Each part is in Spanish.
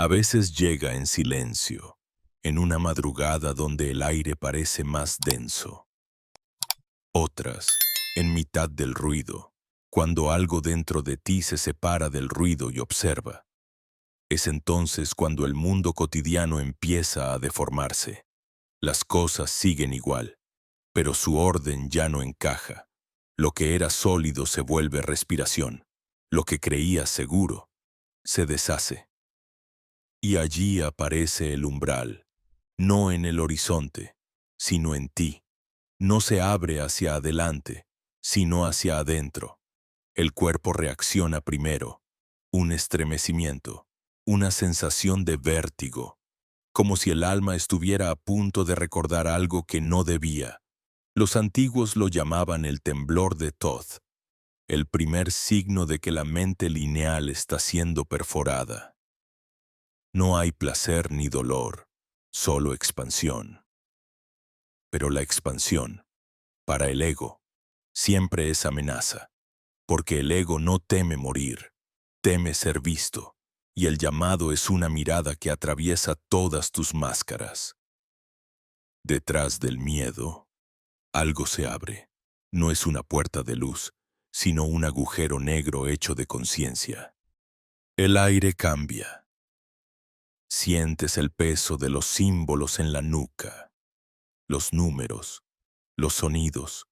A veces llega en silencio, en una madrugada donde el aire parece más denso. Otras, en mitad del ruido, cuando algo dentro de ti se separa del ruido y observa. Es entonces cuando el mundo cotidiano empieza a deformarse. Las cosas siguen igual, pero su orden ya no encaja. Lo que era sólido se vuelve respiración. Lo que creías seguro se deshace. Y allí aparece el umbral, no en el horizonte, sino en ti. No se abre hacia adelante, sino hacia adentro. El cuerpo reacciona primero, un estremecimiento, una sensación de vértigo, como si el alma estuviera a punto de recordar algo que no debía. Los antiguos lo llamaban el temblor de Thoth, el primer signo de que la mente lineal está siendo perforada. No hay placer ni dolor, solo expansión. Pero la expansión, para el ego, siempre es amenaza, porque el ego no teme morir, teme ser visto, y el llamado es una mirada que atraviesa todas tus máscaras. Detrás del miedo, algo se abre. No es una puerta de luz, sino un agujero negro hecho de conciencia. El aire cambia. Sientes el peso de los símbolos en la nuca, los números, los sonidos,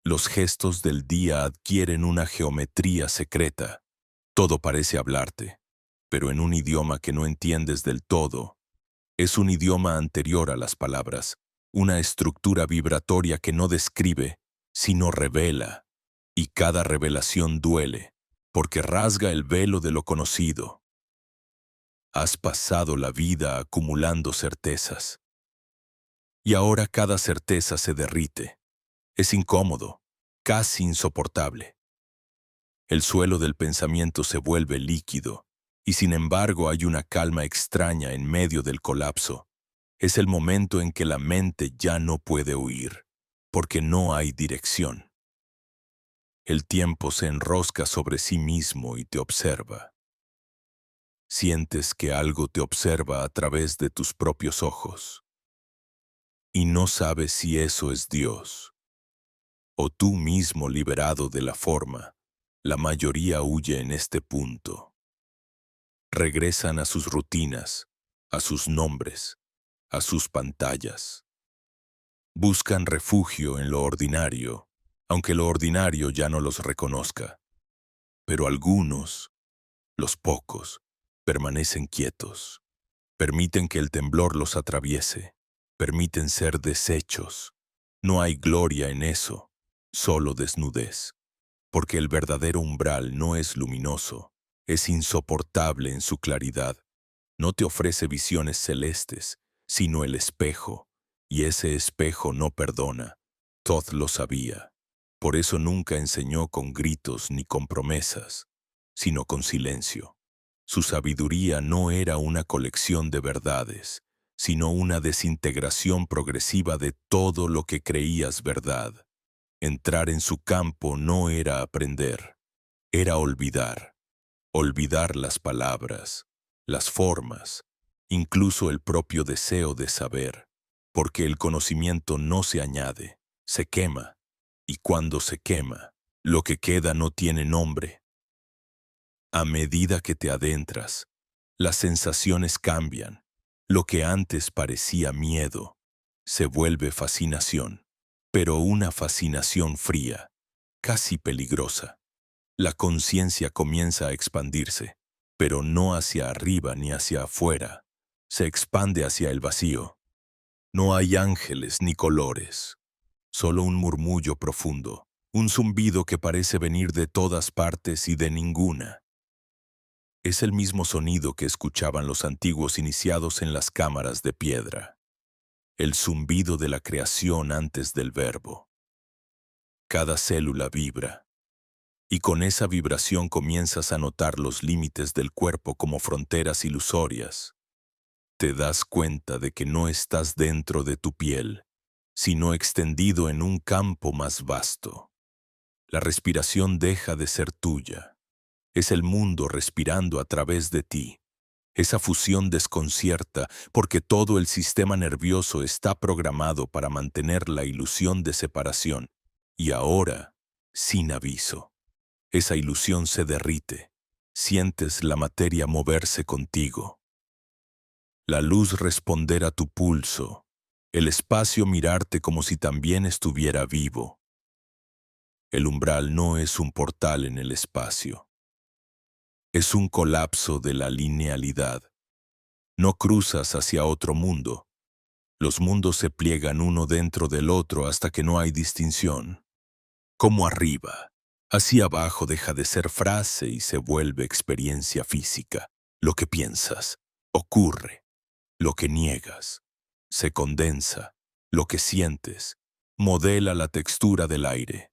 los gestos del día adquieren una geometría secreta. Todo parece hablarte, pero en un idioma que no entiendes del todo. Es un idioma anterior a las palabras, una estructura vibratoria que no describe, sino revela. Y cada revelación duele, porque rasga el velo de lo conocido. Has pasado la vida acumulando certezas. Y ahora cada certeza se derrite. Es incómodo, casi insoportable. El suelo del pensamiento se vuelve líquido, y sin embargo hay una calma extraña en medio del colapso. Es el momento en que la mente ya no puede huir, porque no hay dirección. El tiempo se enrosca sobre sí mismo y te observa. Sientes que algo te observa a través de tus propios ojos. Y no sabes si eso es Dios, o tú mismo liberado de la forma. La mayoría huye en este punto. Regresan a sus rutinas, a sus nombres, a sus pantallas. Buscan refugio en lo ordinario, aunque lo ordinario ya no los reconozca. Pero algunos, los pocos, permanecen quietos. Permiten que el temblor los atraviese. Permiten ser deshechos. No hay gloria en eso, solo desnudez. Porque el verdadero umbral no es luminoso, es insoportable en su claridad. No te ofrece visiones celestes, sino el espejo, y ese espejo no perdona. Thoth lo sabía. Por eso nunca enseñó con gritos ni con promesas, sino con silencio. Su sabiduría no era una colección de verdades, sino una desintegración progresiva de todo lo que creías verdad. Entrar en su campo no era aprender, era olvidar. Olvidar las palabras, las formas, incluso el propio deseo de saber, porque el conocimiento no se añade, se quema, y cuando se quema, lo que queda no tiene nombre. A medida que te adentras, las sensaciones cambian. Lo que antes parecía miedo se vuelve fascinación, pero una fascinación fría, casi peligrosa. La conciencia comienza a expandirse, pero no hacia arriba ni hacia afuera. Se expande hacia el vacío. No hay ángeles ni colores, solo un murmullo profundo, un zumbido que parece venir de todas partes y de ninguna. Es el mismo sonido que escuchaban los antiguos iniciados en las cámaras de piedra. El zumbido de la creación antes del verbo. Cada célula vibra. Y con esa vibración comienzas a notar los límites del cuerpo como fronteras ilusorias. Te das cuenta de que no estás dentro de tu piel, sino extendido en un campo más vasto. La respiración deja de ser tuya. Es el mundo respirando a través de ti. Esa fusión desconcierta porque todo el sistema nervioso está programado para mantener la ilusión de separación. Y ahora, sin aviso, esa ilusión se derrite. Sientes la materia moverse contigo, la luz responder a tu pulso, el espacio mirarte como si también estuviera vivo. El umbral no es un portal en el espacio, es un colapso de la linealidad. No cruzas hacia otro mundo. Los mundos se pliegan uno dentro del otro hasta que no hay distinción. Como arriba, así abajo deja de ser frase y se vuelve experiencia física. Lo que piensas, ocurre. Lo que niegas, se condensa. Lo que sientes, modela la textura del aire.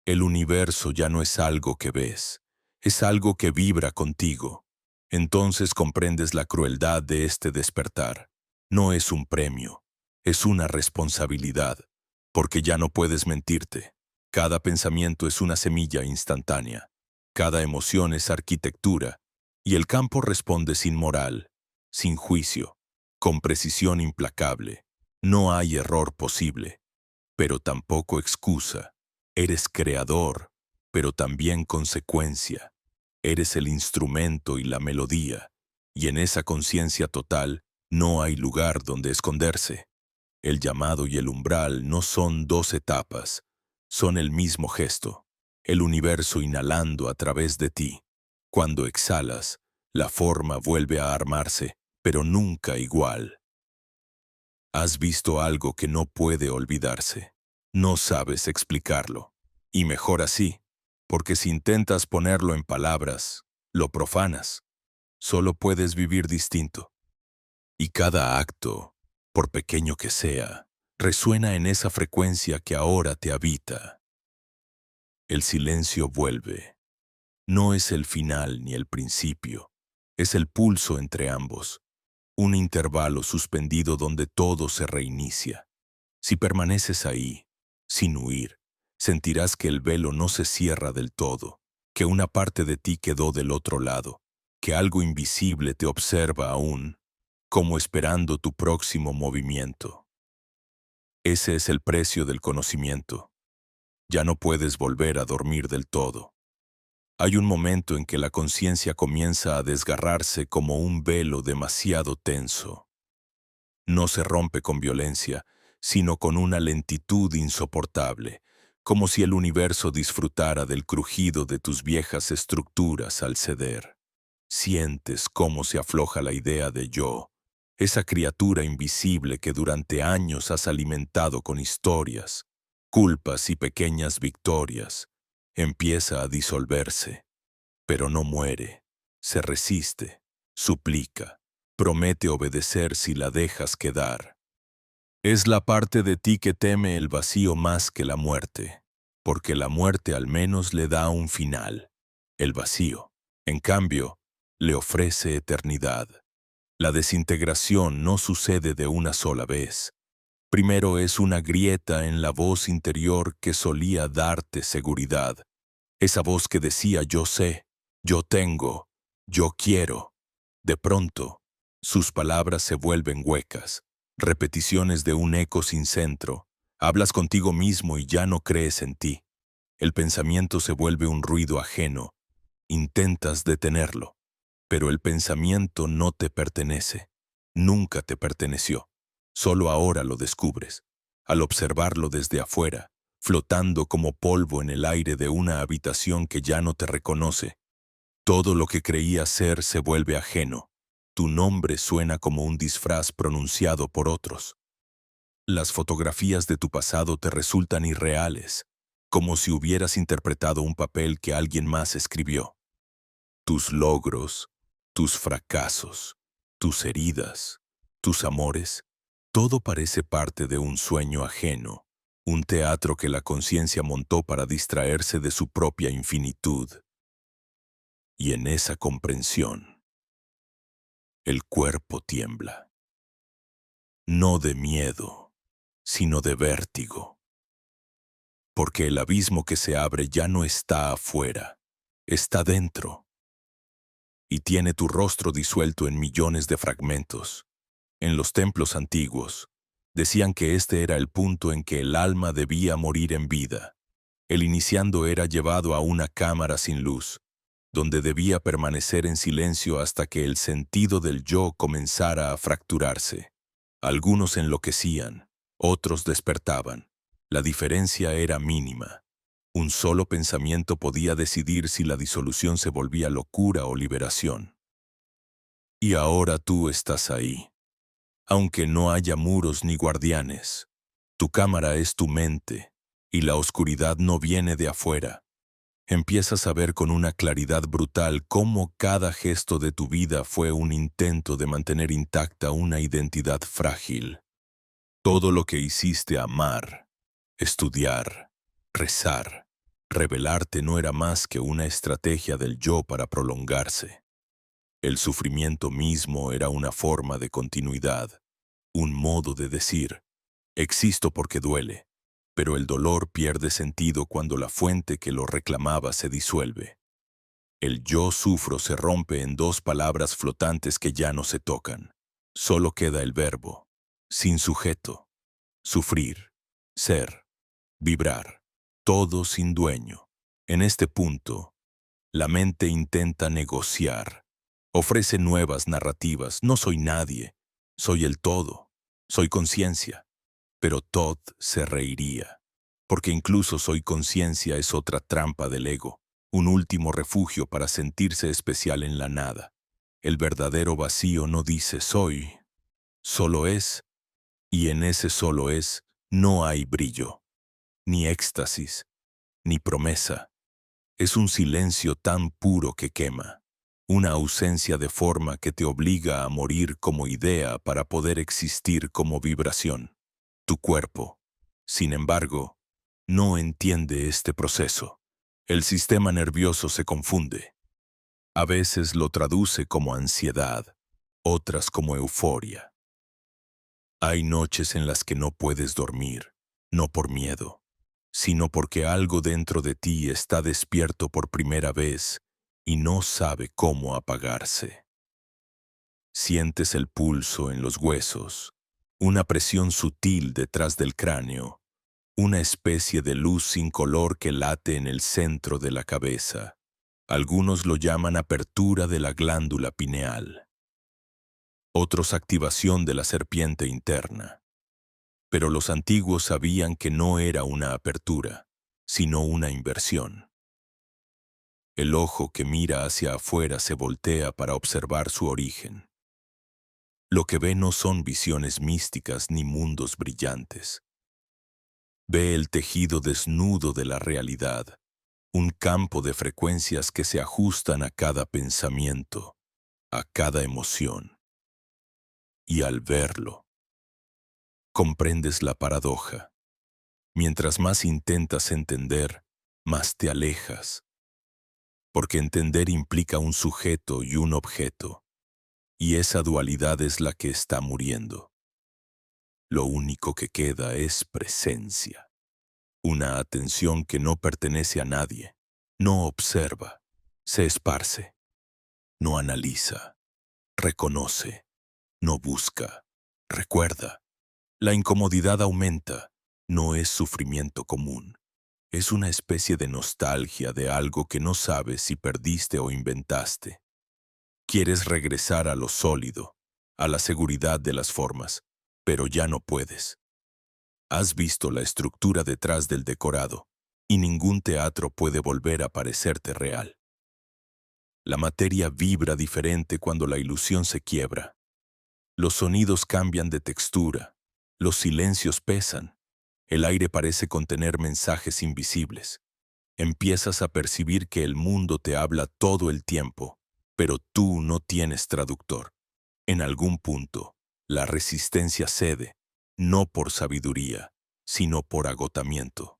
El universo ya no es algo que ves, es algo que vibra contigo. Entonces comprendes la crueldad de este despertar. No es un premio, es una responsabilidad, porque ya no puedes mentirte. Cada pensamiento es una semilla instantánea, cada emoción es arquitectura, y el campo responde sin moral, sin juicio, con precisión implacable. No hay error posible, pero tampoco excusa. Eres creador, pero también consecuencia. Eres el instrumento y la melodía, y en esa conciencia total no hay lugar donde esconderse. El llamado y el umbral no son dos etapas, son el mismo gesto, el universo inhalando a través de ti. Cuando exhalas, la forma vuelve a armarse, pero nunca igual. Has visto algo que no puede olvidarse. No sabes explicarlo. Y mejor así, porque si intentas ponerlo en palabras, lo profanas. Solo puedes vivir distinto. Y cada acto, por pequeño que sea, resuena en esa frecuencia que ahora te habita. El silencio vuelve. No es el final ni el principio. Es el pulso entre ambos. Un intervalo suspendido donde todo se reinicia. Si permaneces ahí, sin huir, sentirás que el velo no se cierra del todo, que una parte de ti quedó del otro lado, que algo invisible te observa aún, como esperando tu próximo movimiento. Ese es el precio del conocimiento. Ya no puedes volver a dormir del todo. Hay un momento en que la conciencia comienza a desgarrarse como un velo demasiado tenso. No se rompe con violencia, sino con una lentitud insoportable, como si el universo disfrutara del crujido de tus viejas estructuras al ceder. Sientes cómo se afloja la idea de yo, esa criatura invisible que durante años has alimentado con historias, culpas y pequeñas victorias. Empieza a disolverse, pero no muere, se resiste, suplica, promete obedecer si la dejas quedar. Es la parte de ti que teme el vacío más que la muerte, porque la muerte al menos le da un final. El vacío, en cambio, le ofrece eternidad. La desintegración no sucede de una sola vez. Primero es una grieta en la voz interior que solía darte seguridad. Esa voz que decía yo sé, yo tengo, yo quiero. De pronto, sus palabras se vuelven huecas, repeticiones de un eco sin centro. Hablas contigo mismo y ya no crees en ti. El pensamiento se vuelve un ruido ajeno. Intentas detenerlo, pero el pensamiento no te pertenece. Nunca te perteneció. Solo ahora lo descubres, al observarlo desde afuera, flotando como polvo en el aire de una habitación que ya no te reconoce. Todo lo que creías ser se vuelve ajeno. Tu nombre suena como un disfraz pronunciado por otros. Las fotografías de tu pasado te resultan irreales, como si hubieras interpretado un papel que alguien más escribió. Tus logros, tus fracasos, tus heridas, tus amores, todo parece parte de un sueño ajeno, un teatro que la conciencia montó para distraerse de su propia infinitud. Y en esa comprensión, el cuerpo tiembla. No de miedo, sino de vértigo. Porque el abismo que se abre ya no está afuera, está dentro. y tiene tu rostro disuelto en millones de fragmentos. En los templos antiguos, decían que este era el punto en que el alma debía morir en vida. El iniciando era llevado a una cámara sin luz, donde debía permanecer en silencio hasta que el sentido del yo comenzara a fracturarse. Algunos enloquecían, otros despertaban. La diferencia era mínima. Un solo pensamiento podía decidir si la disolución se volvía locura o liberación. Y ahora tú estás ahí. Aunque no haya muros ni guardianes, tu cámara es tu mente, y la oscuridad no viene de afuera. Empiezas a ver con una claridad brutal cómo cada gesto de tu vida fue un intento de mantener intacta una identidad frágil. Todo lo que hiciste amar, estudiar, rezar, revelarte no era más que una estrategia del yo para prolongarse. El sufrimiento mismo era una forma de continuidad, un modo de decir, existo porque duele, pero el dolor pierde sentido cuando la fuente que lo reclamaba se disuelve. El yo sufro se rompe en dos palabras flotantes que ya no se tocan. Solo queda el verbo, sin sujeto, sufrir, ser, vibrar, todo sin dueño. En este punto, la mente intenta negociar, ofrece nuevas narrativas. No soy nadie, soy el todo, soy conciencia. Pero Todd se reiría, porque incluso soy conciencia es otra trampa del ego, un último refugio para sentirse especial en la nada. El verdadero vacío no dice soy, solo es, y en ese solo es no hay brillo, ni éxtasis, ni promesa. Es un silencio tan puro que quema, una ausencia de forma que te obliga a morir como idea para poder existir como vibración. Tu cuerpo, sin embargo, no entiende este proceso. El sistema nervioso se confunde. A veces lo traduce como ansiedad, otras como euforia. Hay noches en las que no puedes dormir, no por miedo, sino porque algo dentro de ti está despierto por primera vez y no sabe cómo apagarse. Sientes el pulso en los huesos, una presión sutil detrás del cráneo, una especie de luz sin color que late en el centro de la cabeza. Algunos lo llaman apertura de la glándula pineal, otros activación de la serpiente interna. Pero los antiguos sabían que no era una apertura, sino una inversión. El ojo que mira hacia afuera se voltea para observar su origen. Lo que ve no son visiones místicas ni mundos brillantes. Ve el tejido desnudo de la realidad, un campo de frecuencias que se ajustan a cada pensamiento, a cada emoción. Y al verlo, comprendes la paradoja. Mientras más intentas entender, más te alejas. Porque entender implica un sujeto y un objeto, y esa dualidad es la que está muriendo. Lo único que queda es presencia. Una atención que no pertenece a nadie, no observa, se esparce, no analiza, reconoce, no busca, recuerda. La incomodidad aumenta, no es sufrimiento común. Es una especie de nostalgia de algo que no sabes si perdiste o inventaste. Quieres regresar a lo sólido, a la seguridad de las formas, pero ya no puedes. Has visto la estructura detrás del decorado, y ningún teatro puede volver a parecerte real. La materia vibra diferente cuando la ilusión se quiebra. Los sonidos cambian de textura, los silencios pesan, el aire parece contener mensajes invisibles. Empiezas a percibir que el mundo te habla todo el tiempo, pero tú no tienes traductor. En algún punto, la resistencia cede, no por sabiduría, sino por agotamiento.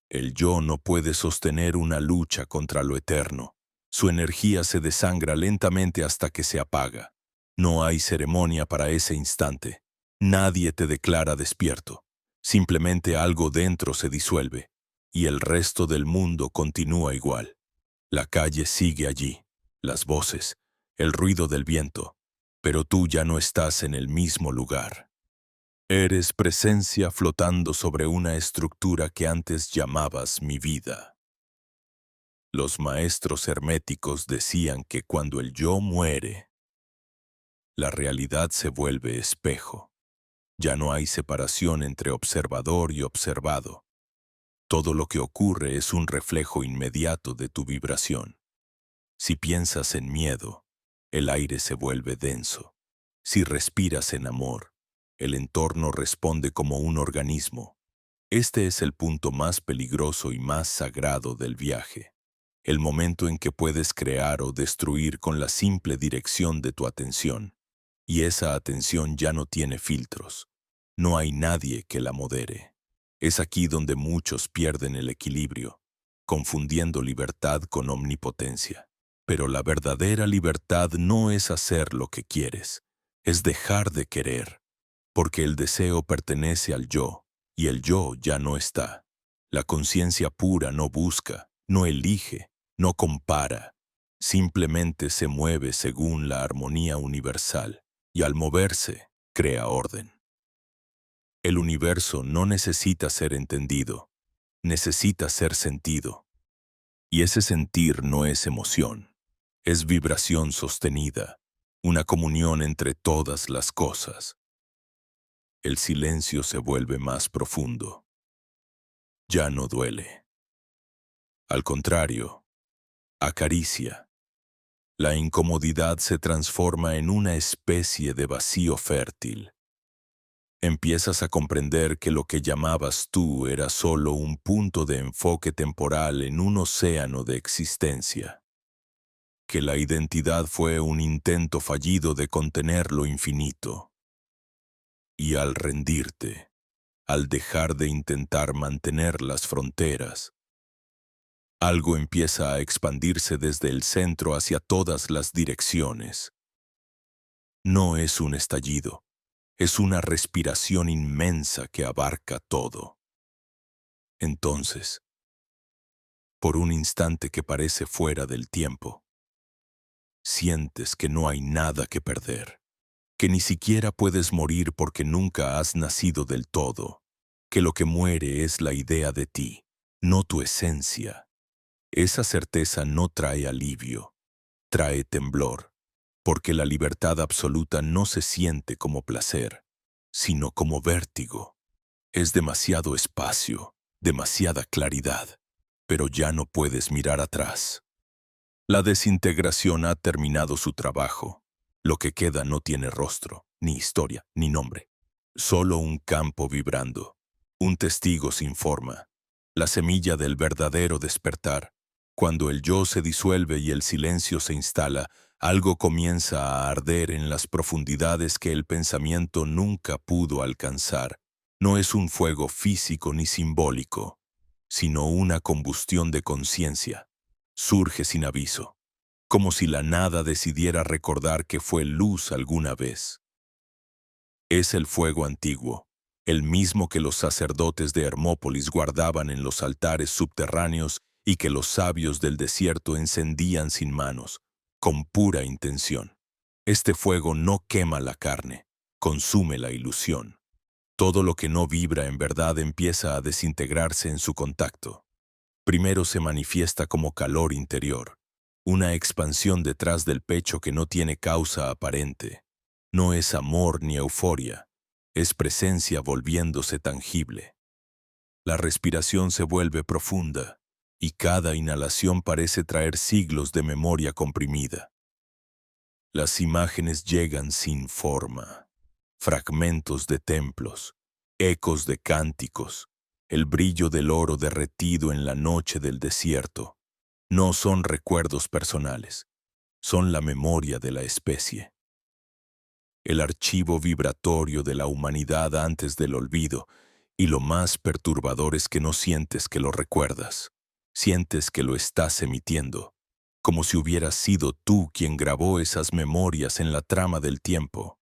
El yo no puede sostener una lucha contra lo eterno. Su energía se desangra lentamente hasta que se apaga. No hay ceremonia para ese instante. Nadie te declara despierto. Simplemente algo dentro se disuelve, y el resto del mundo continúa igual. La calle sigue allí, las voces, el ruido del viento, pero tú ya no estás en el mismo lugar. Eres presencia flotando sobre una estructura que antes llamabas mi vida. Los maestros herméticos decían que cuando el yo muere, la realidad se vuelve espejo. Ya no hay separación entre observador y observado. Todo lo que ocurre es un reflejo inmediato de tu vibración. Si piensas en miedo, el aire se vuelve denso. Si respiras en amor, el entorno responde como un organismo. Este es el punto más peligroso y más sagrado del viaje. El momento en que puedes crear o destruir con la simple dirección de tu atención. Y esa atención ya no tiene filtros. No hay nadie que la modere. Es aquí donde muchos pierden el equilibrio, confundiendo libertad con omnipotencia. Pero la verdadera libertad no es hacer lo que quieres, es dejar de querer, porque el deseo pertenece al yo, y el yo ya no está. La conciencia pura no busca, no elige, no compara, simplemente se mueve según la armonía universal, y al moverse, crea orden. El universo no necesita ser entendido, necesita ser sentido. Y ese sentir no es emoción, es vibración sostenida, una comunión entre todas las cosas. El silencio se vuelve más profundo. Ya no duele. Al contrario, acaricia. La incomodidad se transforma en una especie de vacío fértil. Empiezas a comprender que lo que llamabas tú era solo un punto de enfoque temporal en un océano de existencia. Que la identidad fue un intento fallido de contener lo infinito. Y al rendirte, al dejar de intentar mantener las fronteras, algo empieza a expandirse desde el centro hacia todas las direcciones. No es un estallido, es una respiración inmensa que abarca todo. Entonces, por un instante que parece fuera del tiempo, sientes que no hay nada que perder, que ni siquiera puedes morir porque nunca has nacido del todo, que lo que muere es la idea de ti, no tu esencia. Esa certeza no trae alivio, trae temblor, porque la libertad absoluta no se siente como placer, sino como vértigo. Es demasiado espacio, demasiada claridad, pero ya no puedes mirar atrás. La desintegración ha terminado su trabajo. Lo que queda no tiene rostro, ni historia, ni nombre. Solo un campo vibrando, un testigo sin forma, la semilla del verdadero despertar. Cuando el yo se disuelve y el silencio se instala, algo comienza a arder en las profundidades que el pensamiento nunca pudo alcanzar. No es un fuego físico ni simbólico, sino una combustión de conciencia. Surge sin aviso, como si la nada decidiera recordar que fue luz alguna vez. Es el fuego antiguo, el mismo que los sacerdotes de Hermópolis guardaban en los altares subterráneos y que los sabios del desierto encendían sin manos, con pura intención. Este fuego no quema la carne, consume la ilusión. Todo lo que no vibra en verdad empieza a desintegrarse en su contacto. Primero se manifiesta como calor interior, una expansión detrás del pecho que no tiene causa aparente. No es amor ni euforia, es presencia volviéndose tangible. La respiración se vuelve profunda, y cada inhalación parece traer siglos de memoria comprimida. Las imágenes llegan sin forma, fragmentos de templos, ecos de cánticos, el brillo del oro derretido en la noche del desierto. No son recuerdos personales, son la memoria de la especie. El archivo vibratorio de la humanidad antes del olvido, y lo más perturbador es que no sientes que lo recuerdas, sientes que lo estás emitiendo, como si hubieras sido tú quien grabó esas memorias en la trama del tiempo.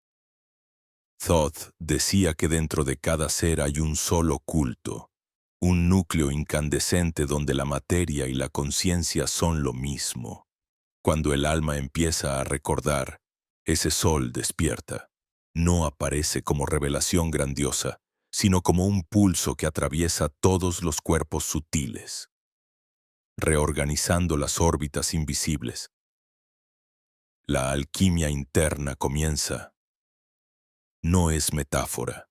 Thoth decía que dentro de cada ser hay un solo culto, un núcleo incandescente donde la materia y la conciencia son lo mismo. Cuando el alma empieza a recordar, ese sol despierta. No aparece como revelación grandiosa, sino como un pulso que atraviesa todos los cuerpos sutiles, reorganizando las órbitas invisibles. La alquimia interna comienza. No es metáfora.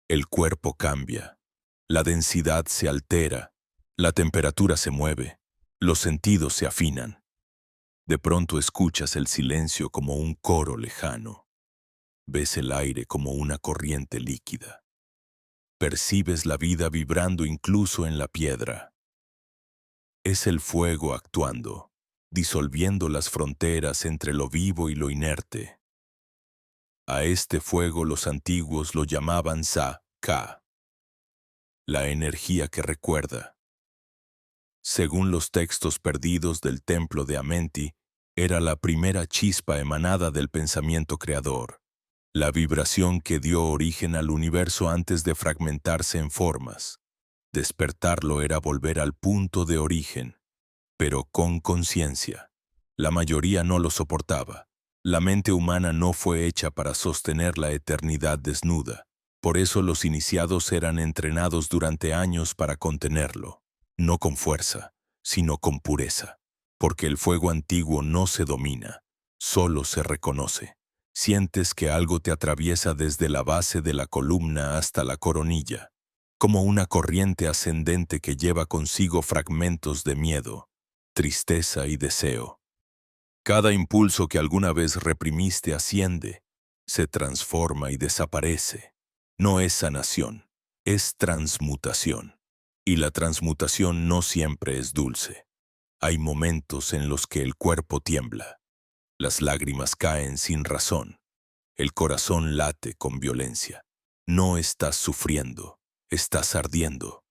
El cuerpo cambia. La densidad se altera. La temperatura se mueve. Los sentidos se afinan. De pronto escuchas el silencio como un coro lejano. Ves el aire como una corriente líquida. Percibes la vida vibrando incluso en la piedra. Es el fuego actuando, disolviendo las fronteras entre lo vivo y lo inerte. A este fuego los antiguos lo llamaban Sa-Ka, la energía que recuerda. Según los textos perdidos del templo de Amenti, era la primera chispa emanada del pensamiento creador, la vibración que dio origen al universo antes de fragmentarse en formas. Despertarlo era volver al punto de origen, pero con conciencia. La mayoría no lo soportaba. La mente humana no fue hecha para sostener la eternidad desnuda. Por eso los iniciados eran entrenados durante años para contenerlo, no con fuerza, sino con pureza. Porque el fuego antiguo no se domina, solo se reconoce. Sientes que algo te atraviesa desde la base de la columna hasta la coronilla, como una corriente ascendente que lleva consigo fragmentos de miedo, tristeza y deseo. Cada impulso que alguna vez reprimiste asciende, se transforma y desaparece. No es sanación, es transmutación. Y la transmutación no siempre es dulce. Hay momentos en los que el cuerpo tiembla, las lágrimas caen sin razón, el corazón late con violencia. No estás sufriendo, estás ardiendo.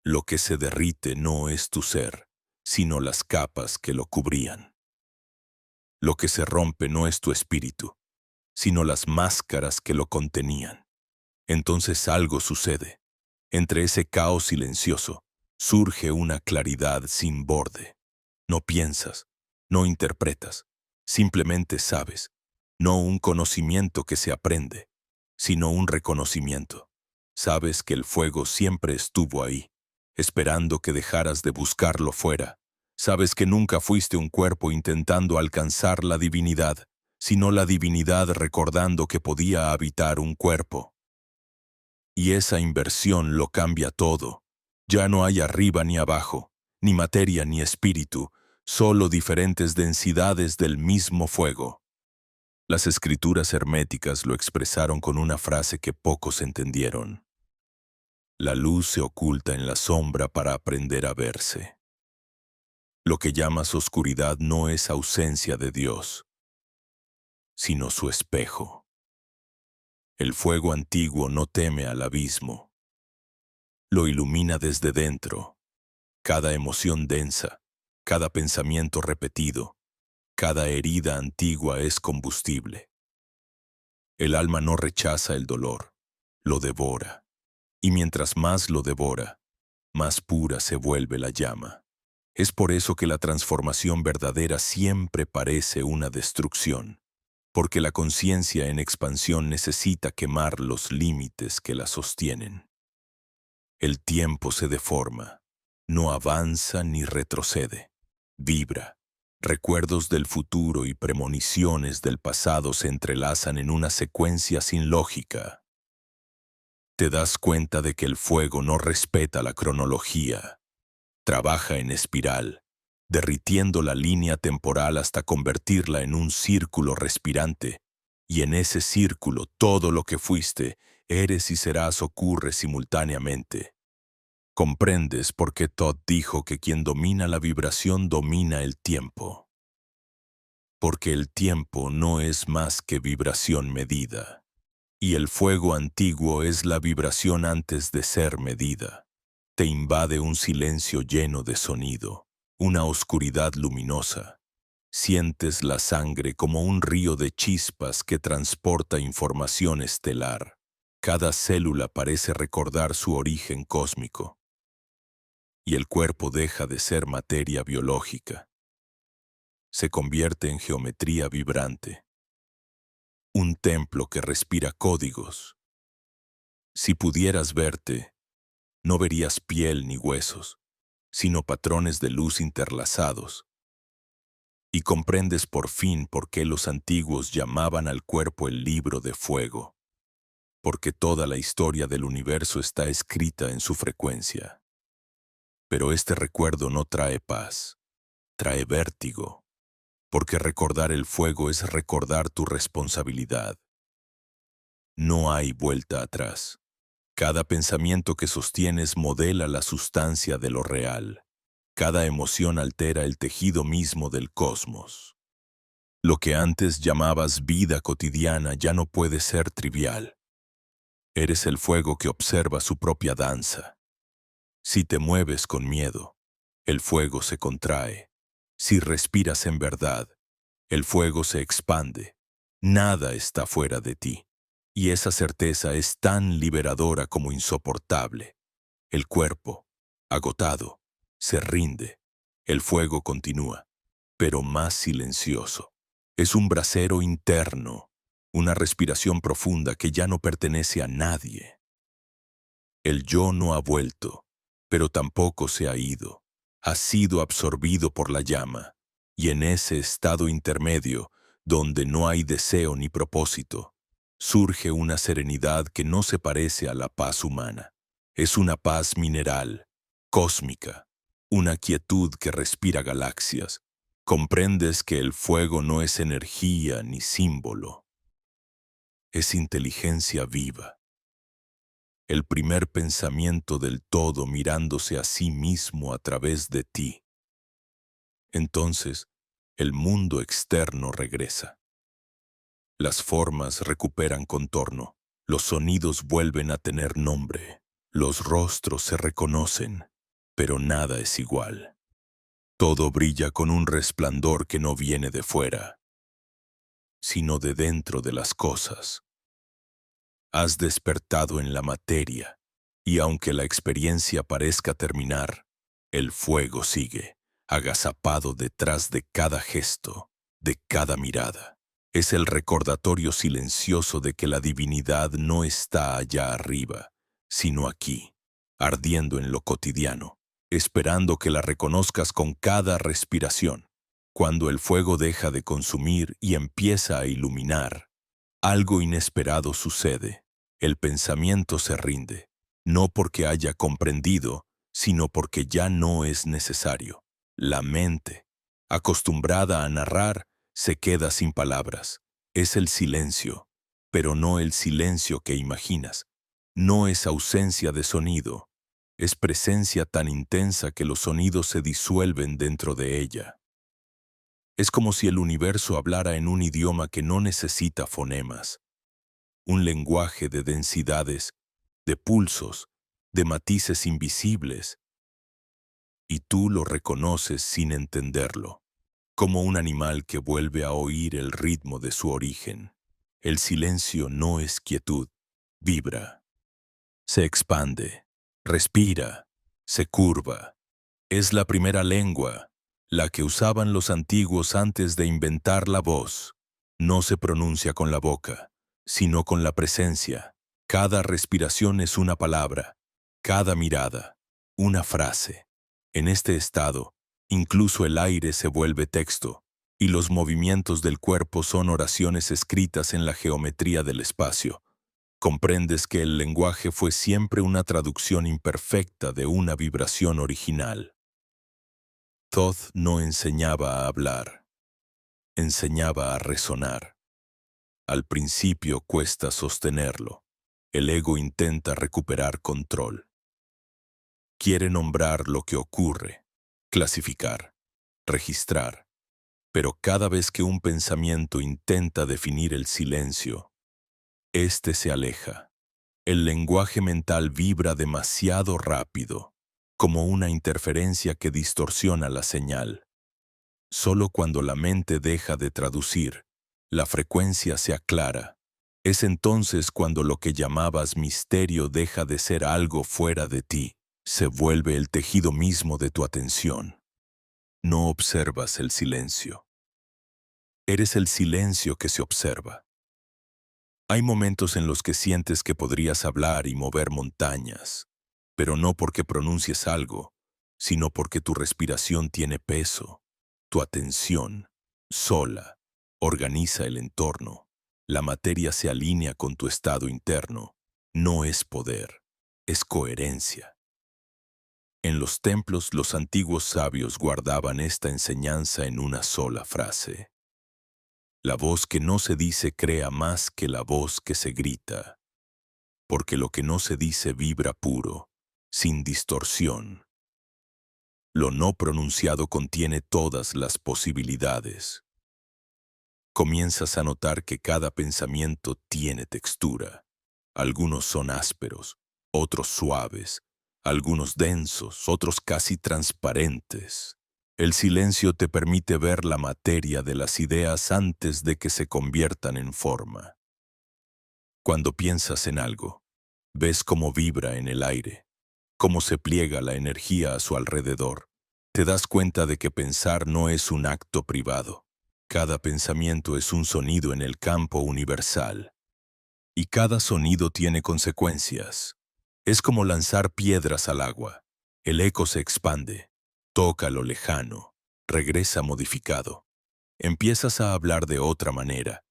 Lo que se derrite no es tu ser, sino las capas que lo cubrían. Lo que se rompe no es tu espíritu, sino las máscaras que lo contenían. Entonces algo sucede. Entre ese caos silencioso surge una claridad sin borde. No piensas, no interpretas, simplemente sabes. No un conocimiento que se aprende, sino un reconocimiento. Sabes que el fuego siempre estuvo ahí, esperando que dejaras de buscarlo fuera. Sabes que nunca fuiste un cuerpo intentando alcanzar la divinidad, sino la divinidad recordando que podía habitar un cuerpo. Y esa inversión lo cambia todo. Ya no hay arriba ni abajo, ni materia ni espíritu, solo diferentes densidades del mismo fuego. Las escrituras herméticas lo expresaron con una frase que pocos entendieron. La luz se oculta en la sombra para aprender a verse. Lo que llamas oscuridad no es ausencia de Dios, sino su espejo. El fuego antiguo no teme al abismo. Lo ilumina desde dentro. Cada emoción densa, cada pensamiento repetido, cada herida antigua es combustible. El alma no rechaza el dolor, lo devora. Y mientras más lo devora, más pura se vuelve la llama. Es por eso que la transformación verdadera siempre parece una destrucción, porque la conciencia en expansión necesita quemar los límites que la sostienen. El tiempo se deforma, no avanza ni retrocede, vibra. Recuerdos del futuro y premoniciones del pasado se entrelazan en una secuencia sin lógica. Te das cuenta de que el fuego no respeta la cronología. Trabaja en espiral, derritiendo la línea temporal hasta convertirla en un círculo respirante, y en ese círculo todo lo que fuiste, eres y serás ocurre simultáneamente. Comprendes por qué Todd dijo que quien domina la vibración domina el tiempo. Porque el tiempo no es más que vibración medida, y el fuego antiguo es la vibración antes de ser medida. Te invade un silencio lleno de sonido, una oscuridad luminosa. Sientes la sangre como un río de chispas que transporta información estelar. Cada célula parece recordar su origen cósmico. Y el cuerpo deja de ser materia biológica. se convierte en geometría vibrante, un templo que respira códigos. Si pudieras verte, no verías piel ni huesos, sino patrones de luz interlazados. Y comprendes por fin por qué los antiguos llamaban al cuerpo el libro de fuego, porque toda la historia del universo está escrita en su frecuencia. Pero este recuerdo no trae paz, trae vértigo, porque recordar el fuego es recordar tu responsabilidad. No hay vuelta atrás. Cada pensamiento que sostienes modela la sustancia de lo real. Cada emoción altera el tejido mismo del cosmos. Lo que antes llamabas vida cotidiana ya no puede ser trivial. Eres el fuego que observa su propia danza. Si te mueves con miedo, el fuego se contrae. Si respiras en verdad, el fuego se expande. Nada está fuera de ti. Y esa certeza es tan liberadora como insoportable. El cuerpo, agotado, se rinde. El fuego continúa, pero más silencioso. Es un brasero interno, una respiración profunda que ya no pertenece a nadie. El yo no ha vuelto, pero tampoco se ha ido. Ha sido absorbido por la llama, y en ese estado intermedio, donde no hay deseo ni propósito, surge una serenidad que no se parece a la paz humana. Es una paz mineral, cósmica, una quietud que respira galaxias. Comprendes que el fuego no es energía ni símbolo, es inteligencia viva. El primer pensamiento del todo mirándose a sí mismo a través de ti. Entonces, el mundo externo regresa. Las formas recuperan contorno, los sonidos vuelven a tener nombre, los rostros se reconocen, pero nada es igual. Todo brilla con un resplandor que no viene de fuera, sino de dentro de las cosas. Has despertado en la materia, y aunque la experiencia parezca terminar, el fuego sigue, agazapado detrás de cada gesto, de cada mirada. Es el recordatorio silencioso de que la divinidad no está allá arriba, sino aquí, ardiendo en lo cotidiano, esperando que la reconozcas con cada respiración. Cuando el fuego deja de consumir y empieza a iluminar, algo inesperado sucede. El pensamiento se rinde, no porque haya comprendido, sino porque ya no es necesario. La mente, acostumbrada a narrar, se queda sin palabras. Es el silencio, pero no el silencio que imaginas. No es ausencia de sonido, es presencia tan intensa que los sonidos se disuelven dentro de ella. Es como si el universo hablara en un idioma que no necesita fonemas, un lenguaje de densidades, de pulsos, de matices invisibles, y tú lo reconoces sin entenderlo, como un animal que vuelve a oír el ritmo de su origen. El silencio no es quietud, vibra, se expande, respira, se curva. Es la primera lengua, la que usaban los antiguos antes de inventar la voz. No se pronuncia con la boca, sino con la presencia. Cada respiración es una palabra, cada mirada, una frase. En este estado, incluso el aire se vuelve texto, y los movimientos del cuerpo son oraciones escritas en la geometría del espacio. Comprendes que el lenguaje fue siempre una traducción imperfecta de una vibración original. Thoth no enseñaba a hablar, enseñaba a resonar. Al principio cuesta sostenerlo. El ego intenta recuperar control. Quiere nombrar lo que ocurre, clasificar, registrar. Pero cada vez que un pensamiento intenta definir el silencio, éste se aleja. El lenguaje mental vibra demasiado rápido, como una interferencia que distorsiona la señal. Solo cuando la mente deja de traducir, la frecuencia se aclara. Es entonces cuando lo que llamabas misterio deja de ser algo fuera de ti, se vuelve el tejido mismo de tu atención. No observas el silencio, Eres el silencio que se observa. Hay momentos en los que sientes que podrías hablar y mover montañas, pero no porque pronuncies algo, sino porque tu respiración tiene peso, tu atención, sola, organiza el entorno. La materia se alinea con tu estado interno. No es poder, es coherencia. En los templos, los antiguos sabios guardaban esta enseñanza en una sola frase. La voz que no se dice crea más que la voz que se grita, porque lo que no se dice vibra puro, sin distorsión. Lo no pronunciado contiene todas las posibilidades. Comienzas a notar que cada pensamiento tiene textura. Algunos son ásperos, otros suaves, algunos densos, otros casi transparentes. El silencio te permite ver la materia de las ideas antes de que se conviertan en forma. Cuando piensas en algo, ves cómo vibra en el aire, cómo se pliega la energía a su alrededor. Te das cuenta de que pensar no es un acto privado. Cada pensamiento es un sonido en el campo universal. Y cada sonido tiene consecuencias. Es como lanzar piedras al agua. El eco se expande, toca lo lejano, regresa modificado. Empiezas a hablar de otra manera.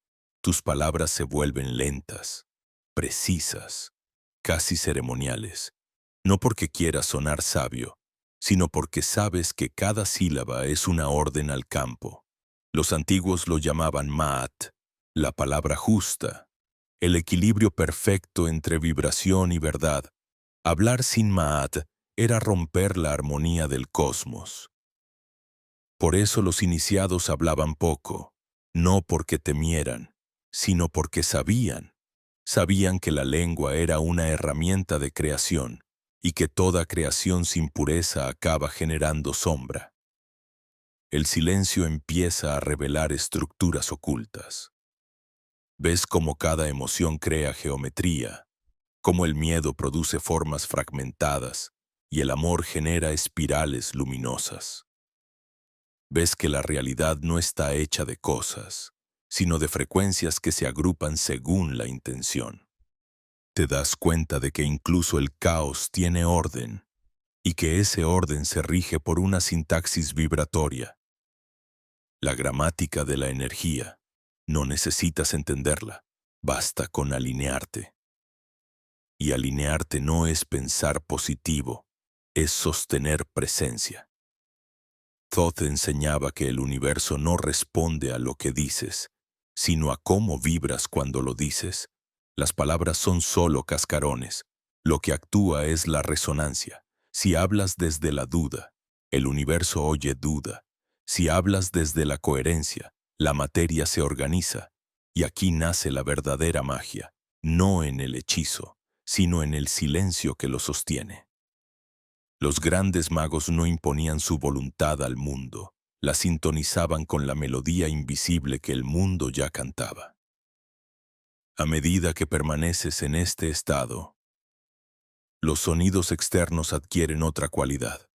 Tus palabras se vuelven lentas, precisas, casi ceremoniales. No porque quieras sonar sabio, sino porque sabes que cada sílaba es una orden al campo. Los antiguos lo llamaban Ma'at, la palabra justa, el equilibrio perfecto entre vibración y verdad. Hablar sin Ma'at era romper la armonía del cosmos. Por eso los iniciados hablaban poco, no porque temieran, sino porque sabían. Sabían que la lengua era una herramienta de creación y que toda creación sin pureza acaba generando sombra. El silencio empieza a revelar estructuras ocultas. Ves cómo cada emoción crea geometría, cómo el miedo produce formas fragmentadas y el amor genera espirales luminosas. Ves que la realidad no está hecha de cosas, sino de frecuencias que se agrupan según la intención. Te das cuenta de que incluso el caos tiene orden y que ese orden se rige por una sintaxis vibratoria. La gramática de la energía. No necesitas entenderla, basta con alinearte. Y alinearte no es pensar positivo, es sostener presencia. Thoth enseñaba que el universo no responde a lo que dices, sino a cómo vibras cuando lo dices. Las palabras son solo cascarones. Lo que actúa es la resonancia. Si hablas desde la duda, el universo oye duda. Si hablas desde la coherencia, la materia se organiza. Y aquí nace la verdadera magia, no en el hechizo, sino en el silencio que lo sostiene. Los grandes magos no imponían su voluntad al mundo, la sintonizaban con la melodía invisible que el mundo ya cantaba. A medida que permaneces en este estado, los sonidos externos adquieren otra cualidad.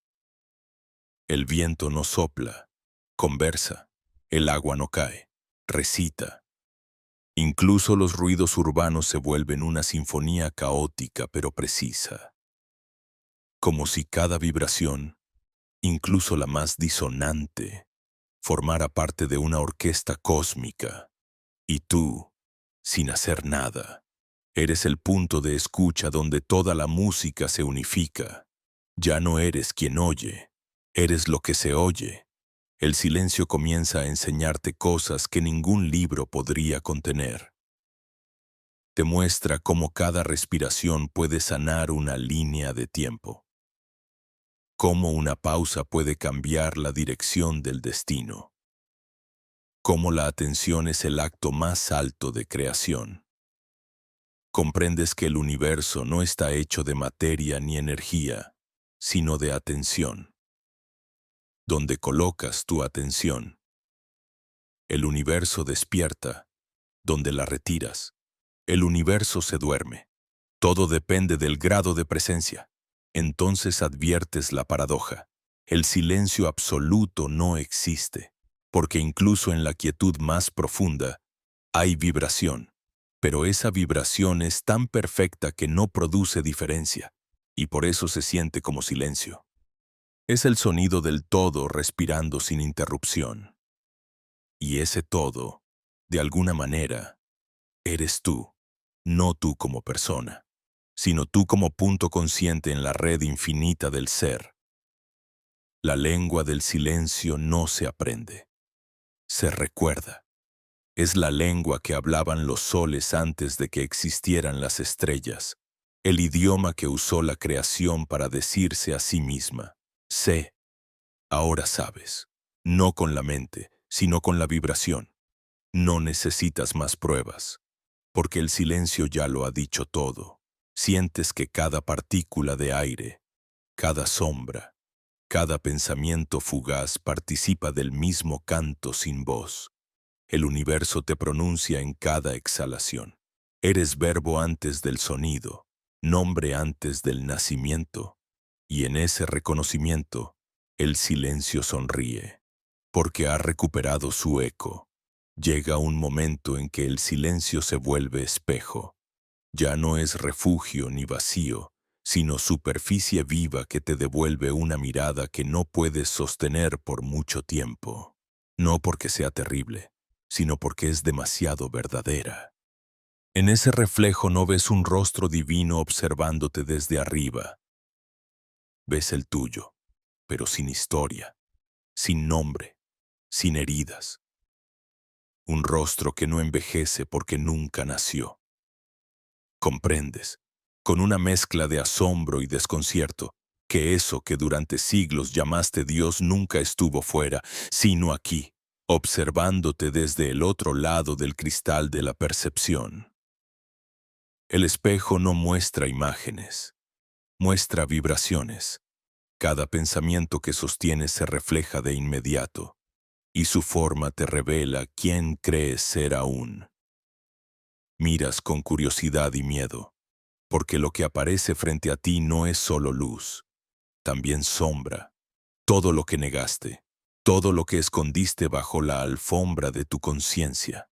El viento no sopla, conversa, el agua no cae, recita. Incluso los ruidos urbanos se vuelven una sinfonía caótica pero precisa. Como si cada vibración, incluso la más disonante, formara parte de una orquesta cósmica. Y tú, sin hacer nada, eres el punto de escucha donde toda la música se unifica. Ya no eres quien oye, eres lo que se oye. El silencio comienza a enseñarte cosas que ningún libro podría contener. Te muestra cómo cada respiración puede sanar una línea de tiempo. Cómo una pausa puede cambiar la dirección del destino. Cómo la atención es el acto más alto de creación. Comprendes que el universo no está hecho de materia ni energía, sino de atención. Donde colocas tu atención, el universo despierta. Donde la retiras, el universo se duerme. Todo depende del grado de presencia. Entonces adviertes la paradoja. El silencio absoluto no existe, porque incluso en la quietud más profunda hay vibración, pero esa vibración es tan perfecta que no produce diferencia, y por eso se siente como silencio. Es el sonido del todo respirando sin interrupción. Y ese todo, de alguna manera, eres tú, no tú como persona, sino tú como punto consciente en la red infinita del ser. La lengua del silencio no se aprende, se recuerda. Es la lengua que hablaban los soles antes de que existieran las estrellas, el idioma que usó la creación para decirse a sí misma: sé, ahora sabes, no con la mente, sino con la vibración. No necesitas más pruebas, porque el silencio ya lo ha dicho todo. Sientes que cada partícula de aire, cada sombra, cada pensamiento fugaz participa del mismo canto sin voz. El universo te pronuncia en cada exhalación. Eres verbo antes del sonido, nombre antes del nacimiento, y en ese reconocimiento, el silencio sonríe, porque ha recuperado su eco. Llega un momento en que el silencio se vuelve espejo. Ya no es refugio ni vacío, sino superficie viva que te devuelve una mirada que no puedes sostener por mucho tiempo. No porque sea terrible, sino porque es demasiado verdadera. En ese reflejo no ves un rostro divino observándote desde arriba. Ves el tuyo, pero sin historia, sin nombre, sin heridas. Un rostro que no envejece porque nunca nació. Comprendes, con una mezcla de asombro y desconcierto, que eso que durante siglos llamaste Dios nunca estuvo fuera, sino aquí, observándote desde el otro lado del cristal de la percepción. El espejo no muestra imágenes, muestra vibraciones. Cada pensamiento que sostienes se refleja de inmediato, y su forma te revela quién crees ser aún. Miras con curiosidad y miedo, porque lo que aparece frente a ti no es solo luz, también sombra, todo lo que negaste, todo lo que escondiste bajo la alfombra de tu conciencia.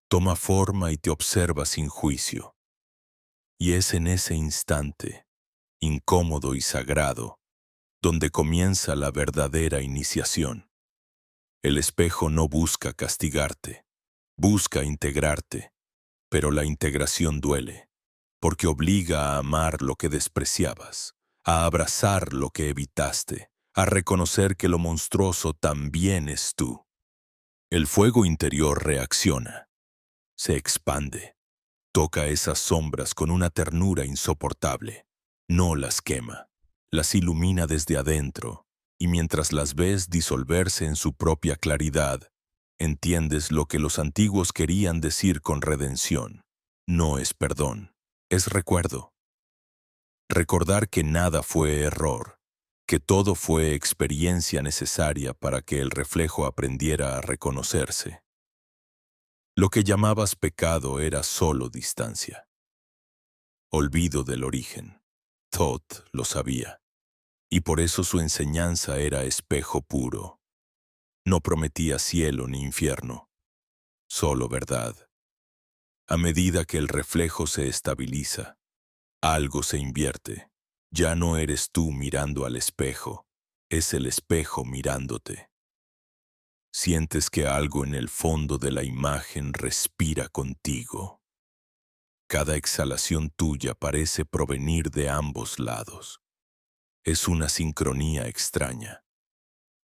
Toma forma y te observa sin juicio. Y es en ese instante, incómodo y sagrado, donde comienza la verdadera iniciación. El espejo no busca castigarte, busca integrarte, pero la integración duele, porque obliga a amar lo que despreciabas, a abrazar lo que evitaste, a reconocer que lo monstruoso también es tú. El fuego interior reacciona, se expande, toca esas sombras con una ternura insoportable. No las quema, las ilumina desde adentro, y mientras las ves disolverse en su propia claridad, entiendes lo que los antiguos querían decir con redención. No es perdón, es recuerdo. Recordar que nada fue error, que todo fue experiencia necesaria para que el reflejo aprendiera a reconocerse. Lo que llamabas pecado era solo distancia. Olvido del origen. Thoth lo sabía, y por eso su enseñanza era espejo puro. No prometía cielo ni infierno, solo verdad. A medida que el reflejo se estabiliza, algo se invierte. Ya no eres tú mirando al espejo, es el espejo mirándote. Sientes que algo en el fondo de la imagen respira contigo. Cada exhalación tuya parece provenir de ambos lados. Es una sincronía extraña,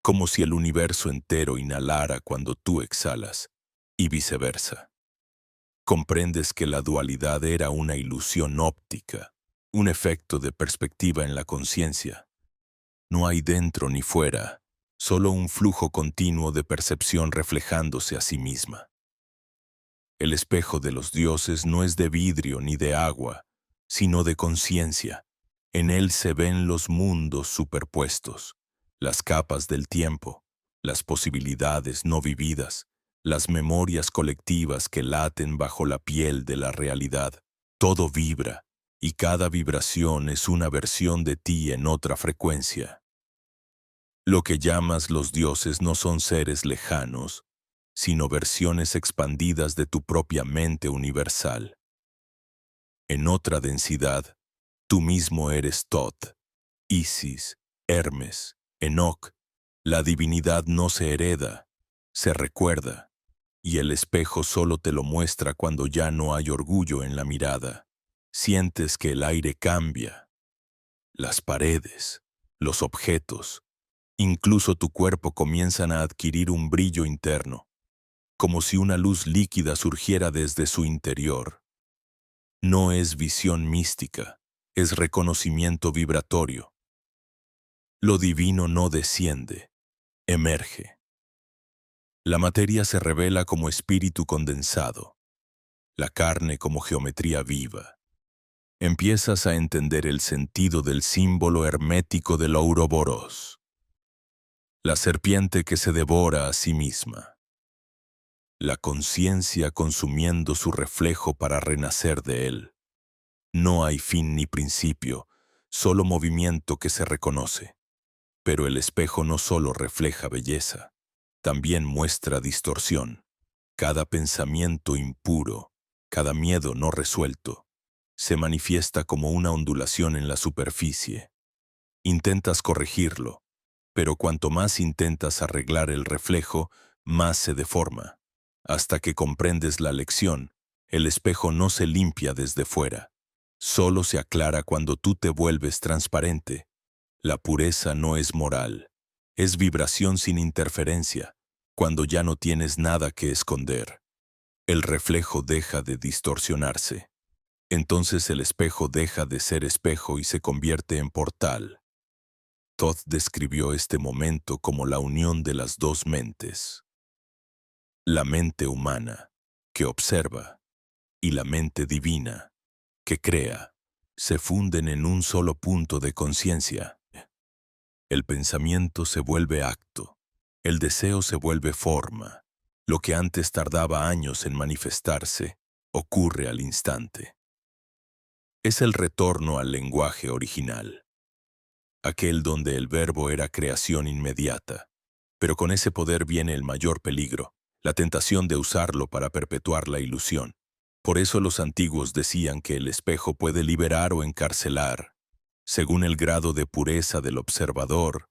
como si el universo entero inhalara cuando tú exhalas, y viceversa. Comprendes que la dualidad era una ilusión óptica, un efecto de perspectiva en la conciencia. No hay dentro ni fuera, solo un flujo continuo de percepción reflejándose a sí misma. El espejo de los dioses no es de vidrio ni de agua, sino de conciencia. En él se ven los mundos superpuestos, las capas del tiempo, las posibilidades no vividas, las memorias colectivas que laten bajo la piel de la realidad. Todo vibra, y cada vibración es una versión de ti en otra frecuencia. Lo que llamas los dioses no son seres lejanos, sino versiones expandidas de tu propia mente universal. En otra densidad, tú mismo eres Thoth, Isis, Hermes, Enoc. La divinidad no se hereda, se recuerda, y el espejo solo te lo muestra cuando ya no hay orgullo en la mirada. Sientes que el aire cambia, las paredes, los objetos, incluso tu cuerpo comienzan a adquirir un brillo interno, como si una luz líquida surgiera desde su interior. No es visión mística, es reconocimiento vibratorio. Lo divino no desciende, emerge. La materia se revela como espíritu condensado, la carne como geometría viva. Empiezas a entender el sentido del símbolo hermético del Ouroboros, la serpiente que se devora a sí misma, la conciencia consumiendo su reflejo para renacer de él. No hay fin ni principio, solo movimiento que se reconoce. Pero el espejo no solo refleja belleza, también muestra distorsión. Cada pensamiento impuro, cada miedo no resuelto, se manifiesta como una ondulación en la superficie. Intentas corregirlo, pero cuanto más intentas arreglar el reflejo, más se deforma. Hasta que comprendes la lección, el espejo no se limpia desde fuera. Solo se aclara cuando tú te vuelves transparente. La pureza no es moral, es vibración sin interferencia, cuando ya no tienes nada que esconder. El reflejo deja de distorsionarse. Entonces el espejo deja de ser espejo y se convierte en portal. Thoth describió este momento como la unión de las dos mentes. La mente humana, que observa, y la mente divina, que crea, se funden en un solo punto de conciencia. El pensamiento se vuelve acto, el deseo se vuelve forma. Lo que antes tardaba años en manifestarse, ocurre al instante. Es el retorno al lenguaje original, aquel donde el verbo era creación inmediata. Pero con ese poder viene el mayor peligro, la tentación de usarlo para perpetuar la ilusión. Por eso los antiguos decían que el espejo puede liberar o encarcelar, según el grado de pureza del observador.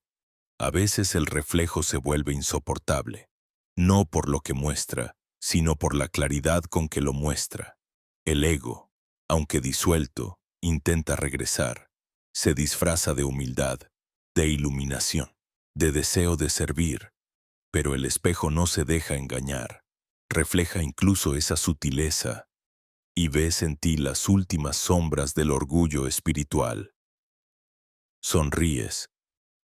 A veces el reflejo se vuelve insoportable, no por lo que muestra, sino por la claridad con que lo muestra. El ego, aunque disuelto, intenta regresar. Se disfraza de humildad, de iluminación, de deseo de servir. Pero el espejo no se deja engañar. Refleja incluso esa sutileza y ves en ti las últimas sombras del orgullo espiritual. Sonríes,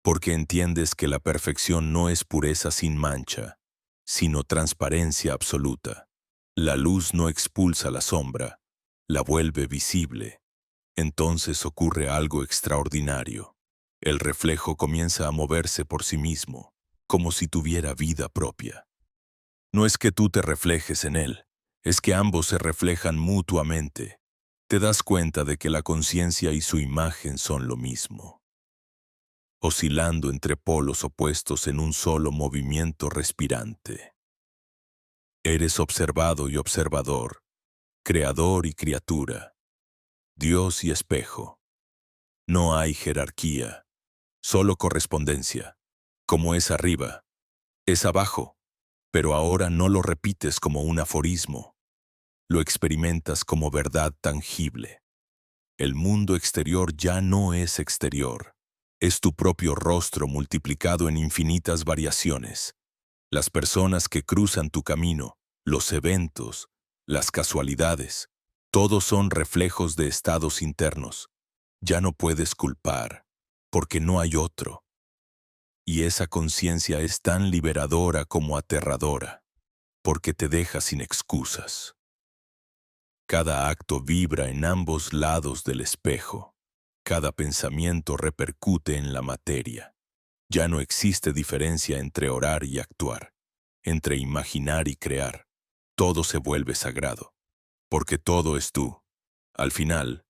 porque entiendes que la perfección no es pureza sin mancha, sino transparencia absoluta. La luz no expulsa la sombra, la vuelve visible. Entonces ocurre algo extraordinario. El reflejo comienza a moverse por sí mismo, como si tuviera vida propia. No es que tú te reflejes en él, es que ambos se reflejan mutuamente. Te das cuenta de que la conciencia y su imagen son lo mismo, oscilando entre polos opuestos en un solo movimiento respirante. Eres observado y observador, creador y criatura, Dios y espejo. No hay jerarquía, solo correspondencia. Como es arriba, es abajo, pero ahora no lo repites como un aforismo, lo experimentas como verdad tangible. El mundo exterior ya no es exterior, es tu propio rostro multiplicado en infinitas variaciones. Las personas que cruzan tu camino, los eventos, las casualidades, todos son reflejos de estados internos. Ya no puedes culpar, porque no hay otro. Y esa conciencia es tan liberadora como aterradora, porque te deja sin excusas. Cada acto vibra en ambos lados del espejo. Cada pensamiento repercute en la materia. Ya no existe diferencia entre orar y actuar, entre imaginar y crear. Todo se vuelve sagrado, porque todo es tú. Al final,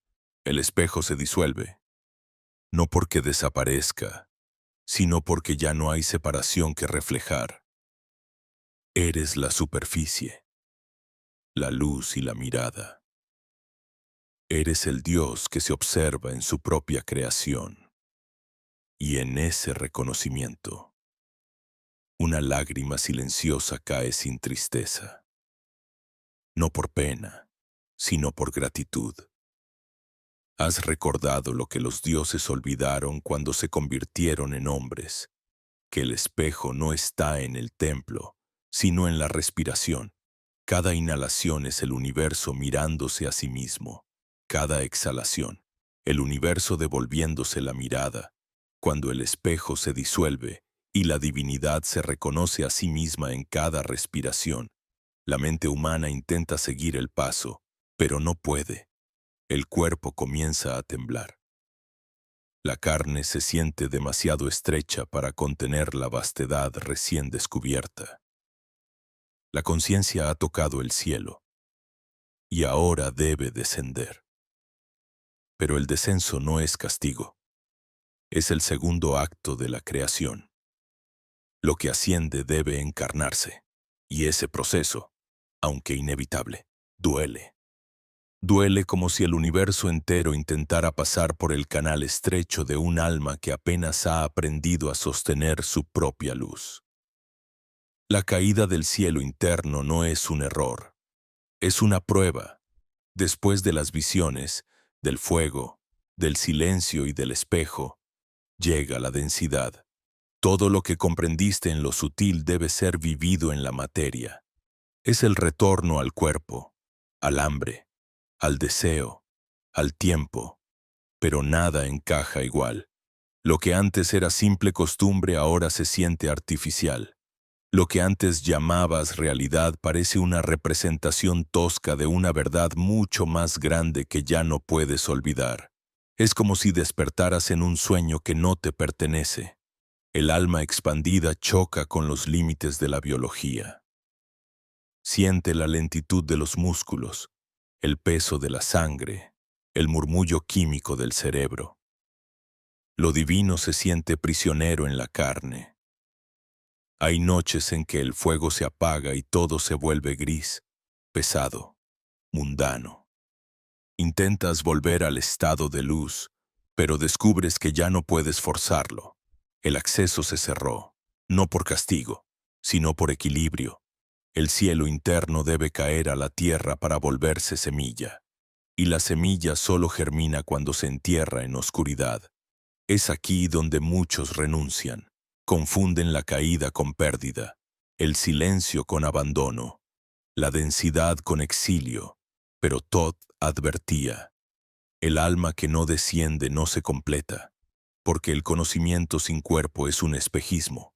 el espejo se disuelve, no porque desaparezca, sino porque ya no hay separación que reflejar. Eres la superficie, la luz y la mirada. Eres el Dios que se observa en su propia creación. Y en ese reconocimiento, una lágrima silenciosa cae sin tristeza, no por pena, sino por gratitud. Has recordado lo que los dioses olvidaron cuando se convirtieron en hombres, que el espejo no está en el templo, sino en la respiración. Cada inhalación es el universo mirándose a sí mismo. Cada exhalación, el universo devolviéndose la mirada. Cuando el espejo se disuelve y la divinidad se reconoce a sí misma en cada respiración, la mente humana intenta seguir el paso, pero no puede. El cuerpo comienza a temblar. La carne se siente demasiado estrecha para contener la vastedad recién descubierta. La conciencia ha tocado el cielo y ahora debe descender. Pero el descenso no es castigo, es el segundo acto de la creación. Lo que asciende debe encarnarse, y ese proceso, aunque inevitable, duele. Duele como si el universo entero intentara pasar por el canal estrecho de un alma que apenas ha aprendido a sostener su propia luz. La caída del cielo interno no es un error, es una prueba. Después de las visiones, del fuego, del silencio y del espejo, llega la densidad. Todo lo que comprendiste en lo sutil debe ser vivido en la materia. Es el retorno al cuerpo, al hambre, al deseo, al tiempo, pero nada encaja igual. Lo que antes era simple costumbre ahora se siente artificial. Lo que antes llamabas realidad parece una representación tosca de una verdad mucho más grande que ya no puedes olvidar. Es como si despertaras en un sueño que no te pertenece. El alma expandida choca con los límites de la biología. Siente la lentitud de los músculos, el peso de la sangre, el murmullo químico del cerebro. Lo divino se siente prisionero en la carne. Hay noches en que el fuego se apaga y todo se vuelve gris, pesado, mundano. Intentas volver al estado de luz, pero descubres que ya no puedes forzarlo. El acceso se cerró, no por castigo, sino por equilibrio. El cielo interno debe caer a la tierra para volverse semilla, y la semilla solo germina cuando se entierra en oscuridad. Es aquí donde muchos renuncian, confunden la caída con pérdida, el silencio con abandono, la densidad con exilio. Pero Todd advertía, el alma que no desciende no se completa, porque el conocimiento sin cuerpo es un espejismo.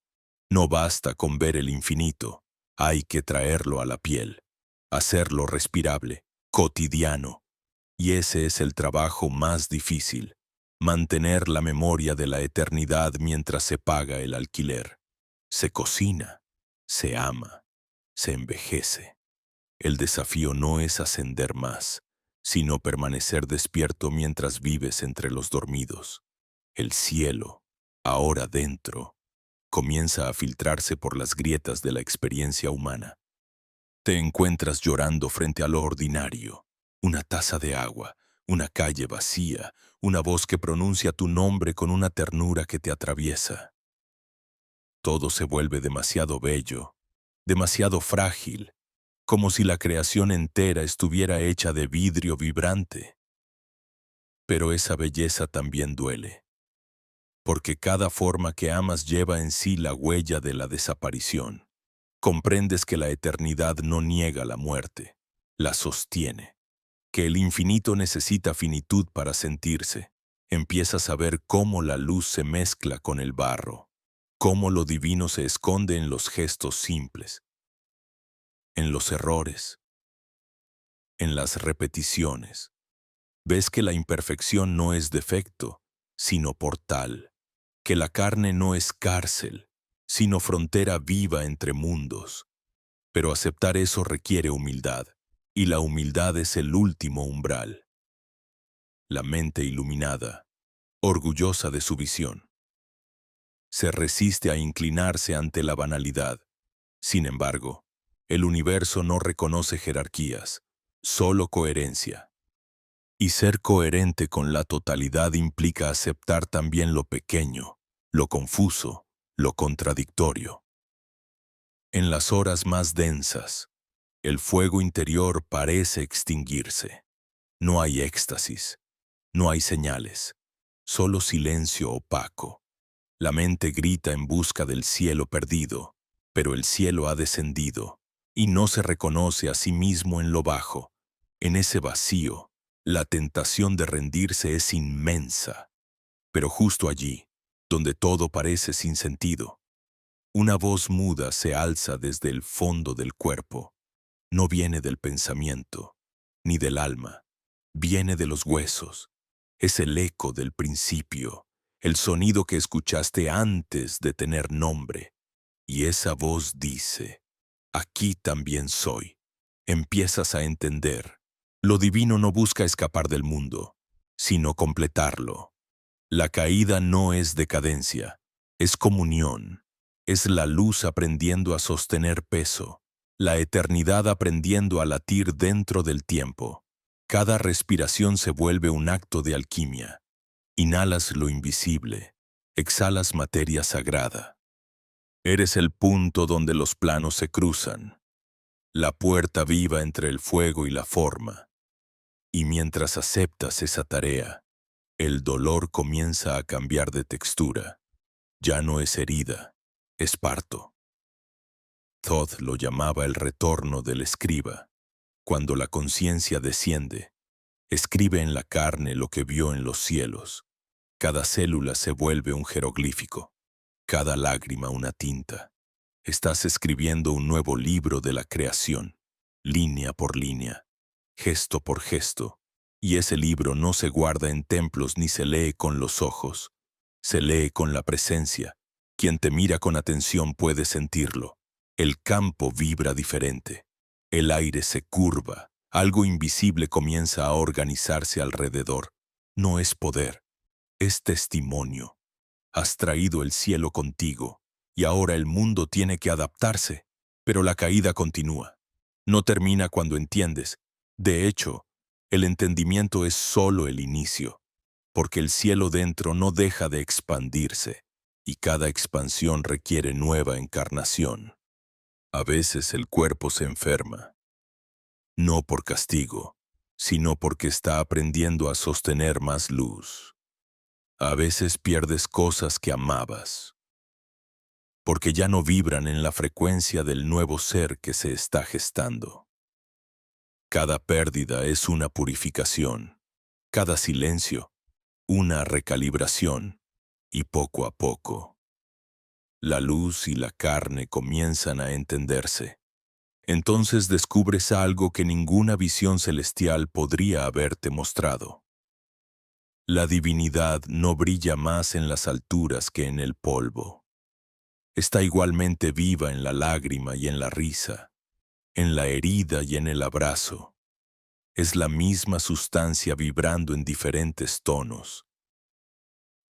No basta con ver el infinito, hay que traerlo a la piel, hacerlo respirable, cotidiano. Y ese es el trabajo más difícil, mantener la memoria de la eternidad mientras se paga el alquiler. Se cocina, se ama, se envejece. El desafío no es ascender más, sino permanecer despierto mientras vives entre los dormidos. El cielo, ahora dentro, comienza a filtrarse por las grietas de la experiencia humana. Te encuentras llorando frente a lo ordinario, una taza de agua, una calle vacía, una voz que pronuncia tu nombre con una ternura que te atraviesa. Todo se vuelve demasiado bello, demasiado frágil, como si la creación entera estuviera hecha de vidrio vibrante. Pero esa belleza también duele, porque cada forma que amas lleva en sí la huella de la desaparición. Comprendes que la eternidad no niega la muerte, la sostiene, que el infinito necesita finitud para sentirse. Empiezas a ver cómo la luz se mezcla con el barro, cómo lo divino se esconde en los gestos simples, en los errores, en las repeticiones. Ves que la imperfección no es defecto, sino portal, que la carne no es cárcel, sino frontera viva entre mundos. Pero aceptar eso requiere humildad, y la humildad es el último umbral. La mente iluminada, orgullosa de su visión, se resiste a inclinarse ante la banalidad. Sin embargo, el universo no reconoce jerarquías, solo coherencia. Y ser coherente con la totalidad implica aceptar también lo pequeño, lo confuso, lo contradictorio. En las horas más densas, el fuego interior parece extinguirse. No hay éxtasis, no hay señales, solo silencio opaco. La mente grita en busca del cielo perdido, pero el cielo ha descendido y no se reconoce a sí mismo en lo bajo. En ese vacío, la tentación de rendirse es inmensa, pero justo allí, donde todo parece sin sentido, una voz muda se alza desde el fondo del cuerpo. No viene del pensamiento, ni del alma, viene de los huesos. Es el eco del principio, el sonido que escuchaste antes de tener nombre. Y esa voz dice, aquí también soy. Empiezas a entender. Lo divino no busca escapar del mundo, sino completarlo. La caída no es decadencia, es comunión. Es la luz aprendiendo a sostener peso, la eternidad aprendiendo a latir dentro del tiempo. Cada respiración se vuelve un acto de alquimia. Inhalas lo invisible, exhalas materia sagrada. Eres el punto donde los planos se cruzan, la puerta viva entre el fuego y la forma. Y mientras aceptas esa tarea, el dolor comienza a cambiar de textura. Ya no es herida, es parto. Thoth lo llamaba el retorno del escriba. Cuando la conciencia desciende, escribe en la carne lo que vio en los cielos. Cada célula se vuelve un jeroglífico, cada lágrima una tinta. Estás escribiendo un nuevo libro de la creación, línea por línea, gesto por gesto. Y ese libro no se guarda en templos ni se lee con los ojos. Se lee con la presencia. Quien te mira con atención puede sentirlo. El campo vibra diferente. El aire se curva. Algo invisible comienza a organizarse alrededor. No es poder, es testimonio. Has traído el cielo contigo, y ahora el mundo tiene que adaptarse. Pero la caída continúa. No termina cuando entiendes. De hecho, el entendimiento es solo el inicio, porque el cielo dentro no deja de expandirse, y cada expansión requiere nueva encarnación. A veces el cuerpo se enferma, no por castigo, sino porque está aprendiendo a sostener más luz. A veces pierdes cosas que amabas, porque ya no vibran en la frecuencia del nuevo ser que se está gestando. Cada pérdida es una purificación, cada silencio, una recalibración, y poco a poco, la luz y la carne comienzan a entenderse. Entonces descubres algo que ninguna visión celestial podría haberte mostrado. La divinidad no brilla más en las alturas que en el polvo. Está igualmente viva en la lágrima y en la risa, en la herida y en el abrazo. Es la misma sustancia vibrando en diferentes tonos.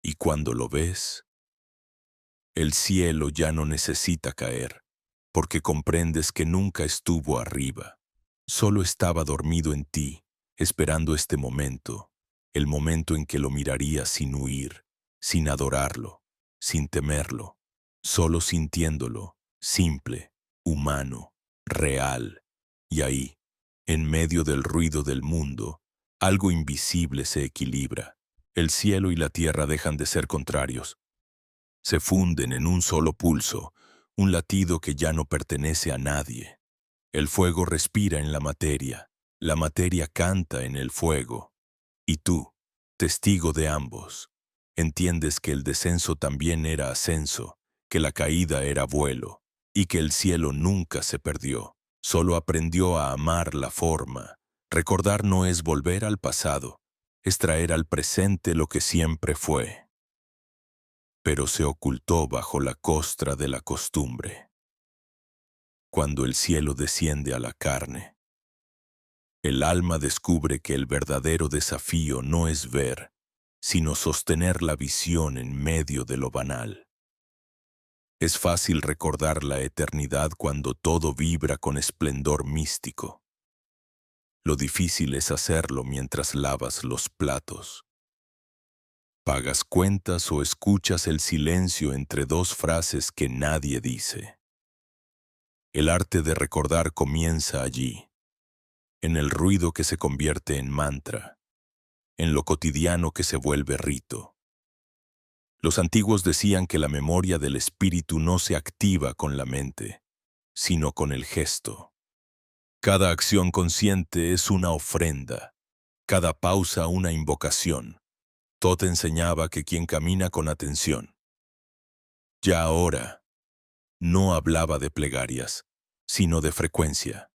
Y cuando lo ves, el cielo ya no necesita caer, porque comprendes que nunca estuvo arriba. Solo estaba dormido en ti, esperando este momento, el momento en que lo mirarías sin huir, sin adorarlo, sin temerlo, solo sintiéndolo, simple, humano, real. Y ahí, en medio del ruido del mundo, algo invisible se equilibra. El cielo y la tierra dejan de ser contrarios. Se funden en un solo pulso, un latido que ya no pertenece a nadie. El fuego respira en la materia canta en el fuego. Y tú, testigo de ambos, entiendes que el descenso también era ascenso, que la caída era vuelo, y que el cielo nunca se perdió, solo aprendió a amar la forma. Recordar no es volver al pasado, es traer al presente lo que siempre fue. Pero se ocultó bajo la costra de la costumbre. Cuando el cielo desciende a la carne, el alma descubre que el verdadero desafío no es ver, sino sostener la visión en medio de lo banal. Es fácil recordar la eternidad cuando todo vibra con esplendor místico. Lo difícil es hacerlo mientras lavas los platos. Pagas cuentas o escuchas el silencio entre dos frases que nadie dice. El arte de recordar comienza allí, en el ruido que se convierte en mantra, en lo cotidiano que se vuelve rito. Los antiguos decían que la memoria del espíritu no se activa con la mente, sino con el gesto. Cada acción consciente es una ofrenda, cada pausa una invocación. Todd enseñaba que quien camina con atención. Ya ahora, no hablaba de plegarias, sino de frecuencia,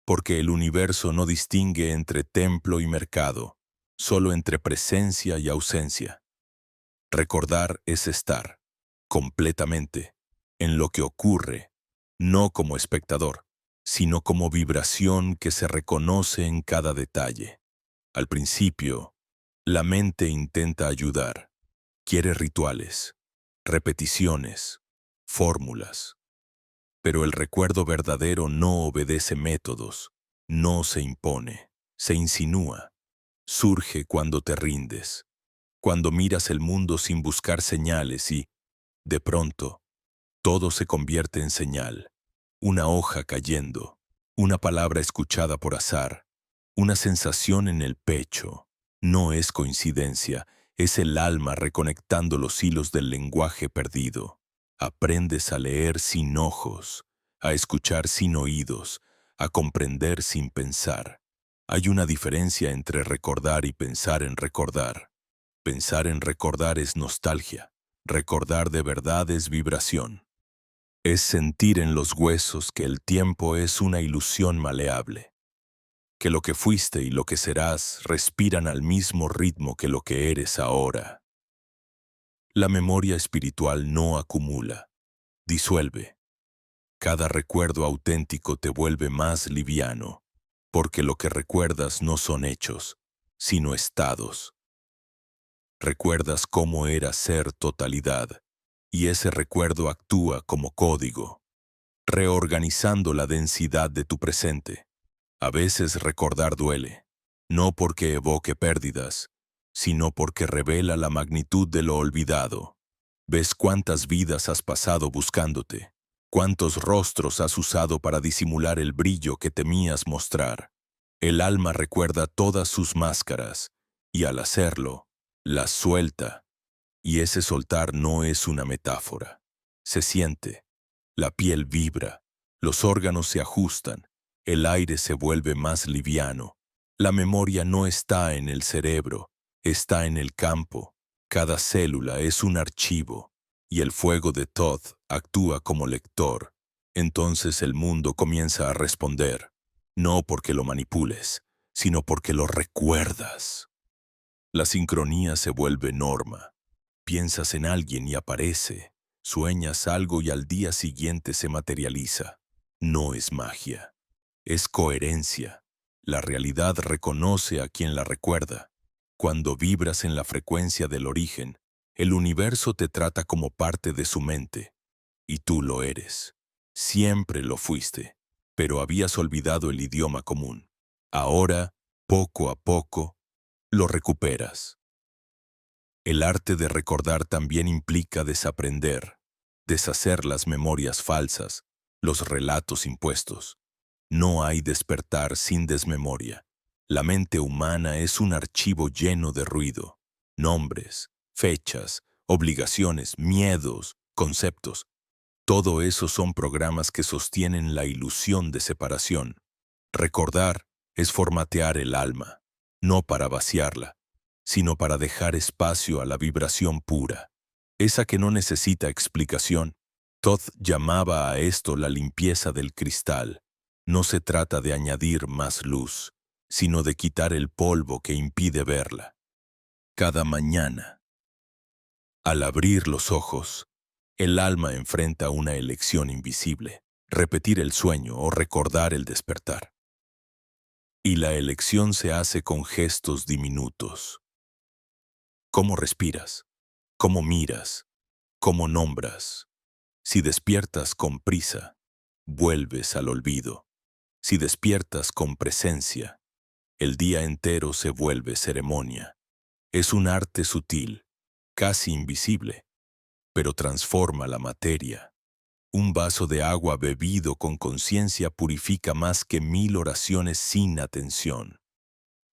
porque el universo no distingue entre templo y mercado, solo entre presencia y ausencia. Recordar es estar, completamente, en lo que ocurre, no como espectador, sino como vibración que se reconoce en cada detalle. Al principio, la mente intenta ayudar, quiere rituales, repeticiones, fórmulas. Pero el recuerdo verdadero no obedece métodos, no se impone, se insinúa. Surge cuando te rindes, cuando miras el mundo sin buscar señales y, de pronto, todo se convierte en señal. Una hoja cayendo, una palabra escuchada por azar, una sensación en el pecho. No es coincidencia, es el alma reconectando los hilos del lenguaje perdido. Aprendes a leer sin ojos, a escuchar sin oídos, a comprender sin pensar. Hay una diferencia entre recordar y pensar en recordar. Pensar en recordar es nostalgia. Recordar de verdad es vibración. Es sentir en los huesos que el tiempo es una ilusión maleable, que lo que fuiste y lo que serás respiran al mismo ritmo que lo que eres ahora. La memoria espiritual no acumula, disuelve. Cada recuerdo auténtico te vuelve más liviano, porque lo que recuerdas no son hechos, sino estados. Recuerdas cómo era ser totalidad, y ese recuerdo actúa como código, reorganizando la densidad de tu presente. A veces recordar duele, no porque evoque pérdidas, sino porque revela la magnitud de lo olvidado. Ves cuántas vidas has pasado buscándote, cuántos rostros has usado para disimular el brillo que temías mostrar. El alma recuerda todas sus máscaras, y al hacerlo, las suelta. Y ese soltar no es una metáfora. Se siente. La piel vibra, los órganos se ajustan, el aire se vuelve más liviano. La memoria no está en el cerebro, está en el campo. Cada célula es un archivo, y el fuego de Todd actúa como lector. Entonces el mundo comienza a responder, no porque lo manipules, sino porque lo recuerdas. La sincronía se vuelve norma. Piensas en alguien y aparece. Sueñas algo y al día siguiente se materializa. No es magia, es coherencia. La realidad reconoce a quien la recuerda. Cuando vibras en la frecuencia del origen, el universo te trata como parte de su mente. Y tú lo eres. Siempre lo fuiste, pero habías olvidado el idioma común. Ahora, poco a poco, lo recuperas. El arte de recordar también implica desaprender, deshacer las memorias falsas, los relatos impuestos. No hay despertar sin desmemoria. La mente humana es un archivo lleno de ruido, nombres, fechas, obligaciones, miedos, conceptos. Todo eso son programas que sostienen la ilusión de separación. Recordar es formatear el alma, no para vaciarla, sino para dejar espacio a la vibración pura, esa que no necesita explicación. Todd llamaba a esto la limpieza del cristal. No se trata de añadir más luz, sino de quitar el polvo que impide verla. Cada mañana, al abrir los ojos, el alma enfrenta una elección invisible, repetir el sueño o recordar el despertar. Y la elección se hace con gestos diminutos. ¿Cómo respiras? ¿Cómo miras? ¿Cómo nombras? Si despiertas con prisa, vuelves al olvido. Si despiertas con presencia, el día entero se vuelve ceremonia. Es un arte sutil, casi invisible, pero transforma la materia. Un vaso de agua bebido con conciencia purifica más que 1000 oraciones sin atención.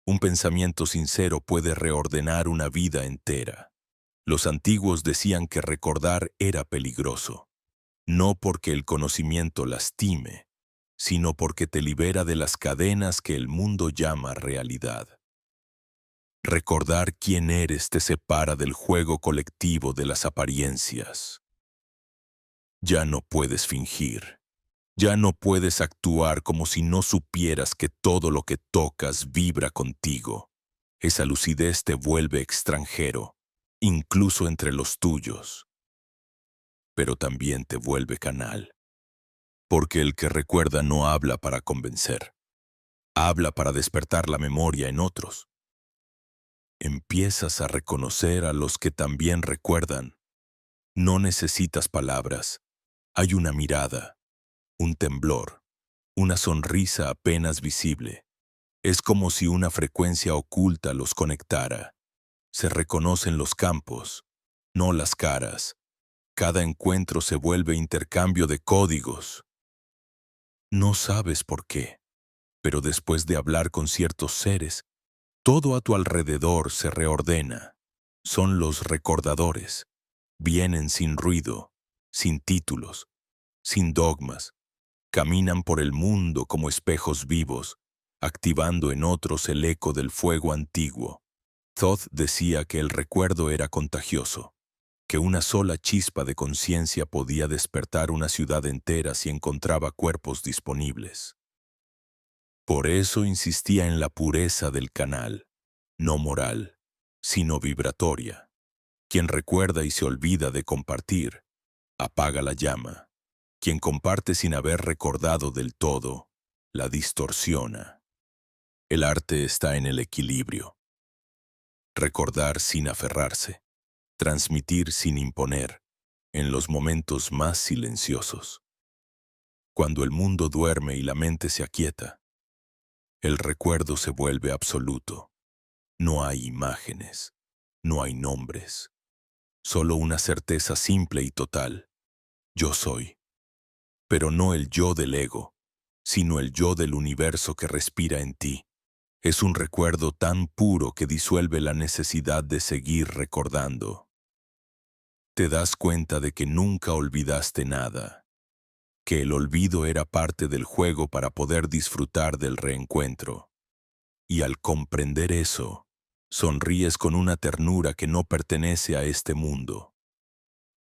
Un pensamiento sincero puede reordenar una vida entera. Los antiguos decían que recordar era peligroso, no porque el conocimiento lastime, sino porque te libera de las cadenas que el mundo llama realidad. Recordar quién eres te separa del juego colectivo de las apariencias. Ya no puedes fingir. Ya no puedes actuar como si no supieras que todo lo que tocas vibra contigo. Esa lucidez te vuelve extranjero, incluso entre los tuyos, pero también te vuelve canal. Porque el que recuerda no habla para convencer, habla para despertar la memoria en otros. Empiezas a reconocer a los que también recuerdan. No necesitas palabras, hay una mirada, un temblor, una sonrisa apenas visible. Es como si una frecuencia oculta los conectara. Se reconocen los campos, no las caras. Cada encuentro se vuelve intercambio de códigos. No sabes por qué, pero después de hablar con ciertos seres, todo a tu alrededor se reordena. Son los recordadores. Vienen sin ruido, sin títulos, sin dogmas. Caminan por el mundo como espejos vivos, activando en otros el eco del fuego antiguo. Thoth decía que el recuerdo era contagioso, que una sola chispa de conciencia podía despertar una ciudad entera si encontraba cuerpos disponibles. Por eso insistía en la pureza del canal, no moral, sino vibratoria. Quien recuerda y se olvida de compartir, apaga la llama. Quien comparte sin haber recordado del todo, la distorsiona. El arte está en el equilibrio. Recordar sin aferrarse, transmitir sin imponer, en los momentos más silenciosos. Cuando el mundo duerme y la mente se aquieta, el recuerdo se vuelve absoluto. No hay imágenes, no hay nombres, solo una certeza simple y total. Yo soy. Pero no el yo del ego, sino el yo del universo que respira en ti. Es un recuerdo tan puro que disuelve la necesidad de seguir recordando. Te das cuenta de que nunca olvidaste nada, que el olvido era parte del juego para poder disfrutar del reencuentro. Y al comprender eso, sonríes con una ternura que no pertenece a este mundo.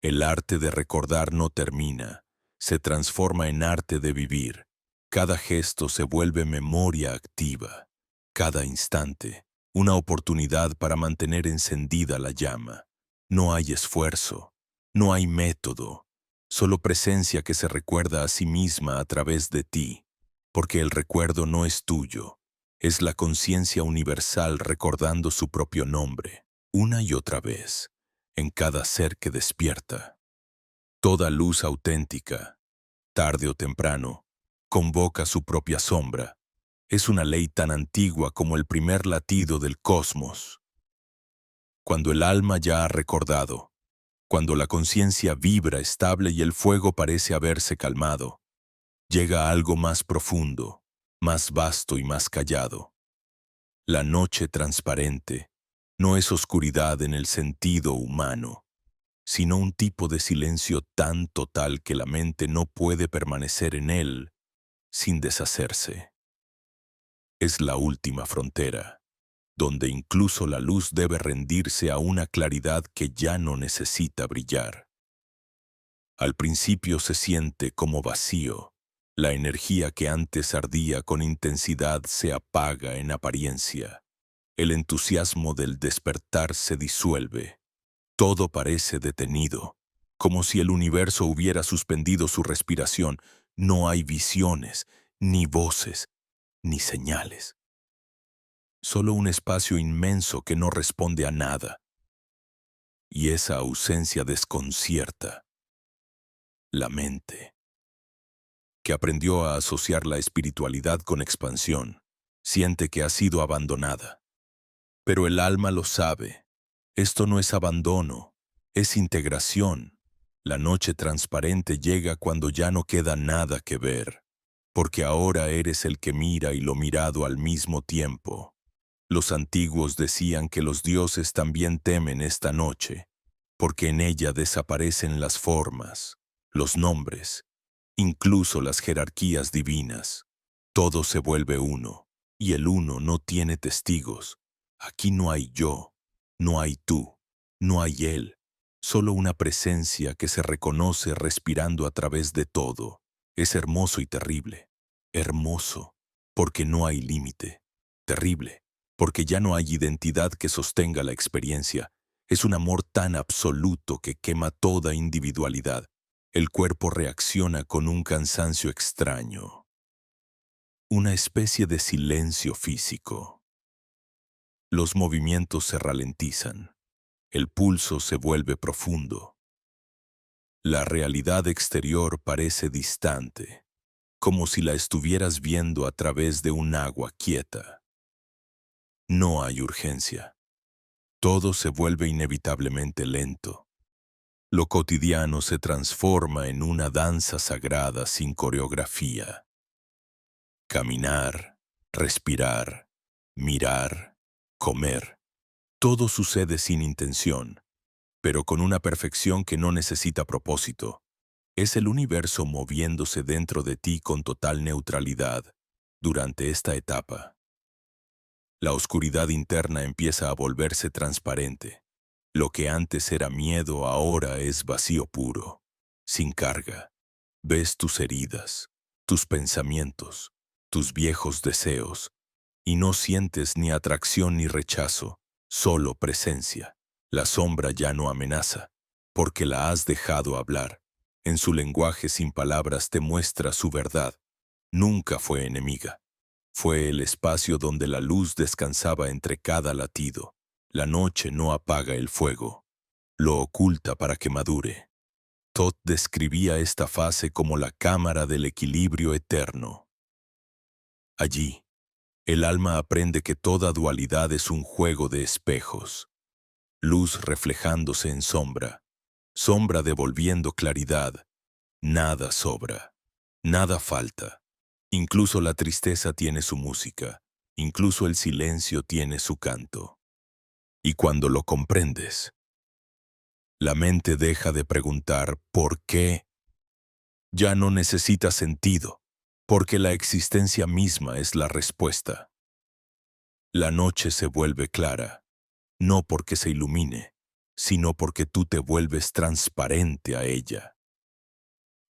El arte de recordar no termina, se transforma en arte de vivir. Cada gesto se vuelve memoria activa. Cada instante, una oportunidad para mantener encendida la llama. No hay esfuerzo, no hay método, solo presencia que se recuerda a sí misma a través de ti, porque el recuerdo no es tuyo, es la conciencia universal recordando su propio nombre, una y otra vez, en cada ser que despierta. Toda luz auténtica, tarde o temprano, convoca su propia sombra. Es una ley tan antigua como el primer latido del cosmos. Cuando el alma ya ha recordado, cuando la conciencia vibra estable y el fuego parece haberse calmado, llega algo más profundo, más vasto y más callado. La noche transparente no es oscuridad en el sentido humano, sino un tipo de silencio tan total que la mente no puede permanecer en él sin deshacerse. Es la última frontera, donde incluso la luz debe rendirse a una claridad que ya no necesita brillar. Al principio se siente como vacío. La energía que antes ardía con intensidad se apaga en apariencia. El entusiasmo del despertar se disuelve. Todo parece detenido, como si el universo hubiera suspendido su respiración. No hay visiones, ni voces, ni señales. Solo un espacio inmenso que no responde a nada. Y esa ausencia desconcierta. la mente, que aprendió a asociar la espiritualidad con expansión, siente que ha sido abandonada. Pero el alma lo sabe. Esto no es abandono, es integración. La noche transparente llega cuando ya no queda nada que ver, porque ahora eres el que mira y lo mirado al mismo tiempo. Los antiguos decían que los dioses también temen esta noche, porque en ella desaparecen las formas, los nombres, incluso las jerarquías divinas. Todo se vuelve uno, y el uno no tiene testigos. Aquí no hay yo, no hay tú, no hay él, solo una presencia que se reconoce respirando a través de todo. Es hermoso y terrible. Hermoso, porque no hay límite. Terrible, porque ya no hay identidad que sostenga la experiencia. Es un amor tan absoluto que quema toda individualidad. El cuerpo reacciona con un cansancio extraño, una especie de silencio físico. Los movimientos se ralentizan, el pulso se vuelve profundo. La realidad exterior parece distante, como si la estuvieras viendo a través de un agua quieta. No hay urgencia. Todo se vuelve inevitablemente lento. Lo cotidiano se transforma en una danza sagrada sin coreografía. Caminar, respirar, mirar, comer. Todo sucede sin intención, pero con una perfección que no necesita propósito. Es el universo moviéndose dentro de ti con total neutralidad durante esta etapa. La oscuridad interna empieza a volverse transparente. Lo que antes era miedo ahora es vacío puro, sin carga. Ves tus heridas, tus pensamientos, tus viejos deseos, y no sientes ni atracción ni rechazo, solo presencia. La sombra ya no amenaza, porque la has dejado hablar. En su lenguaje sin palabras te muestra su verdad. Nunca fue enemiga. Fue el espacio donde la luz descansaba entre cada latido. La noche no apaga el fuego, lo oculta para que madure. Todd describía esta fase como la cámara del equilibrio eterno. Allí, el alma aprende que toda dualidad es un juego de espejos. Luz reflejándose en sombra, sombra devolviendo claridad. Nada sobra, nada falta. Incluso la tristeza tiene su música, incluso el silencio tiene su canto. Y cuando lo comprendes, la mente deja de preguntar ¿por qué? Ya no necesita sentido, porque la existencia misma es la respuesta. La noche se vuelve clara, no porque se ilumine, sino porque tú te vuelves transparente a ella.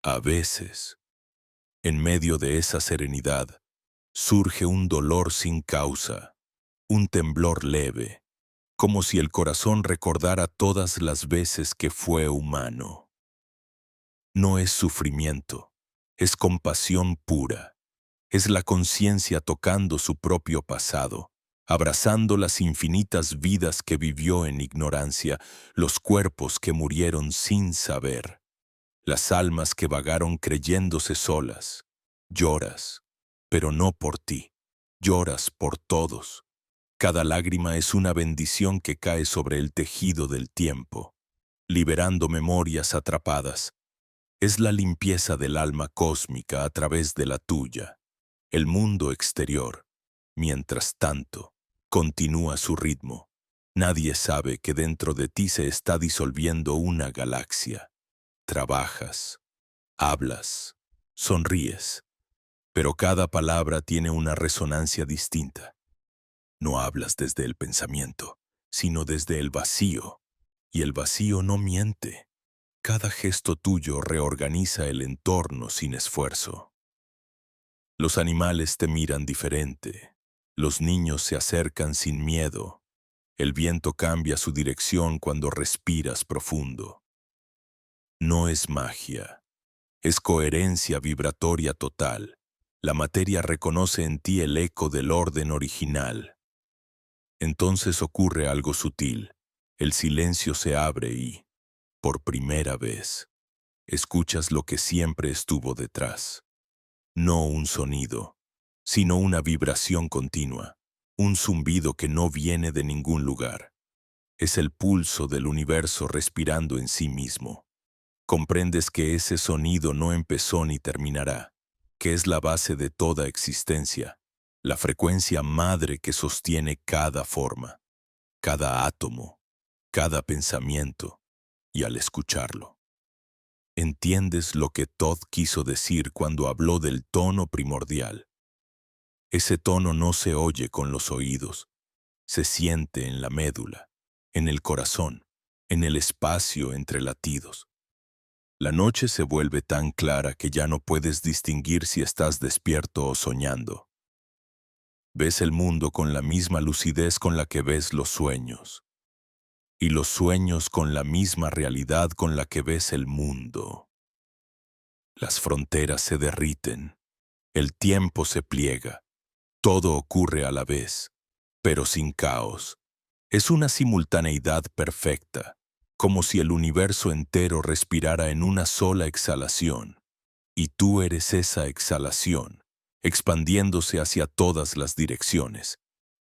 A veces, en medio de esa serenidad, surge un dolor sin causa, un temblor leve, como si el corazón recordara todas las veces que fue humano. No es sufrimiento, es compasión pura. Es la conciencia tocando su propio pasado, abrazando las infinitas vidas que vivió en ignorancia, los cuerpos que murieron sin saber, las almas que vagaron creyéndose solas. Lloras, pero no por ti, lloras por todos. Cada lágrima es una bendición que cae sobre el tejido del tiempo, liberando memorias atrapadas. Es la limpieza del alma cósmica a través de la tuya. El mundo exterior, mientras tanto, continúa su ritmo. Nadie sabe que dentro de ti se está disolviendo una galaxia. Trabajas, hablas, sonríes, pero cada palabra tiene una resonancia distinta. No hablas desde el pensamiento, sino desde el vacío, y el vacío no miente. Cada gesto tuyo reorganiza el entorno sin esfuerzo. Los animales te miran diferente. Los niños se acercan sin miedo. El viento cambia su dirección cuando respiras profundo. No es magia. Es coherencia vibratoria total. La materia reconoce en ti el eco del orden original. Entonces ocurre algo sutil. El silencio se abre y, por primera vez, escuchas lo que siempre estuvo detrás. No un sonido, sino una vibración continua, un zumbido que no viene de ningún lugar. Es el pulso del universo respirando en sí mismo. Comprendes que ese sonido no empezó ni terminará, que es la base de toda existencia, la frecuencia madre que sostiene cada forma, cada átomo, cada pensamiento, y al escucharlo, entiendes lo que Todd quiso decir cuando habló del tono primordial. Ese tono no se oye con los oídos, se siente en la médula, en el corazón, en el espacio entre latidos. La noche se vuelve tan clara que ya no puedes distinguir si estás despierto o soñando. Ves el mundo con la misma lucidez con la que ves los sueños, y los sueños con la misma realidad con la que ves el mundo. Las fronteras se derriten, el tiempo se pliega, todo ocurre a la vez, pero sin caos. Es una simultaneidad perfecta, como si el universo entero respirara en una sola exhalación, y tú eres esa exhalación, expandiéndose hacia todas las direcciones.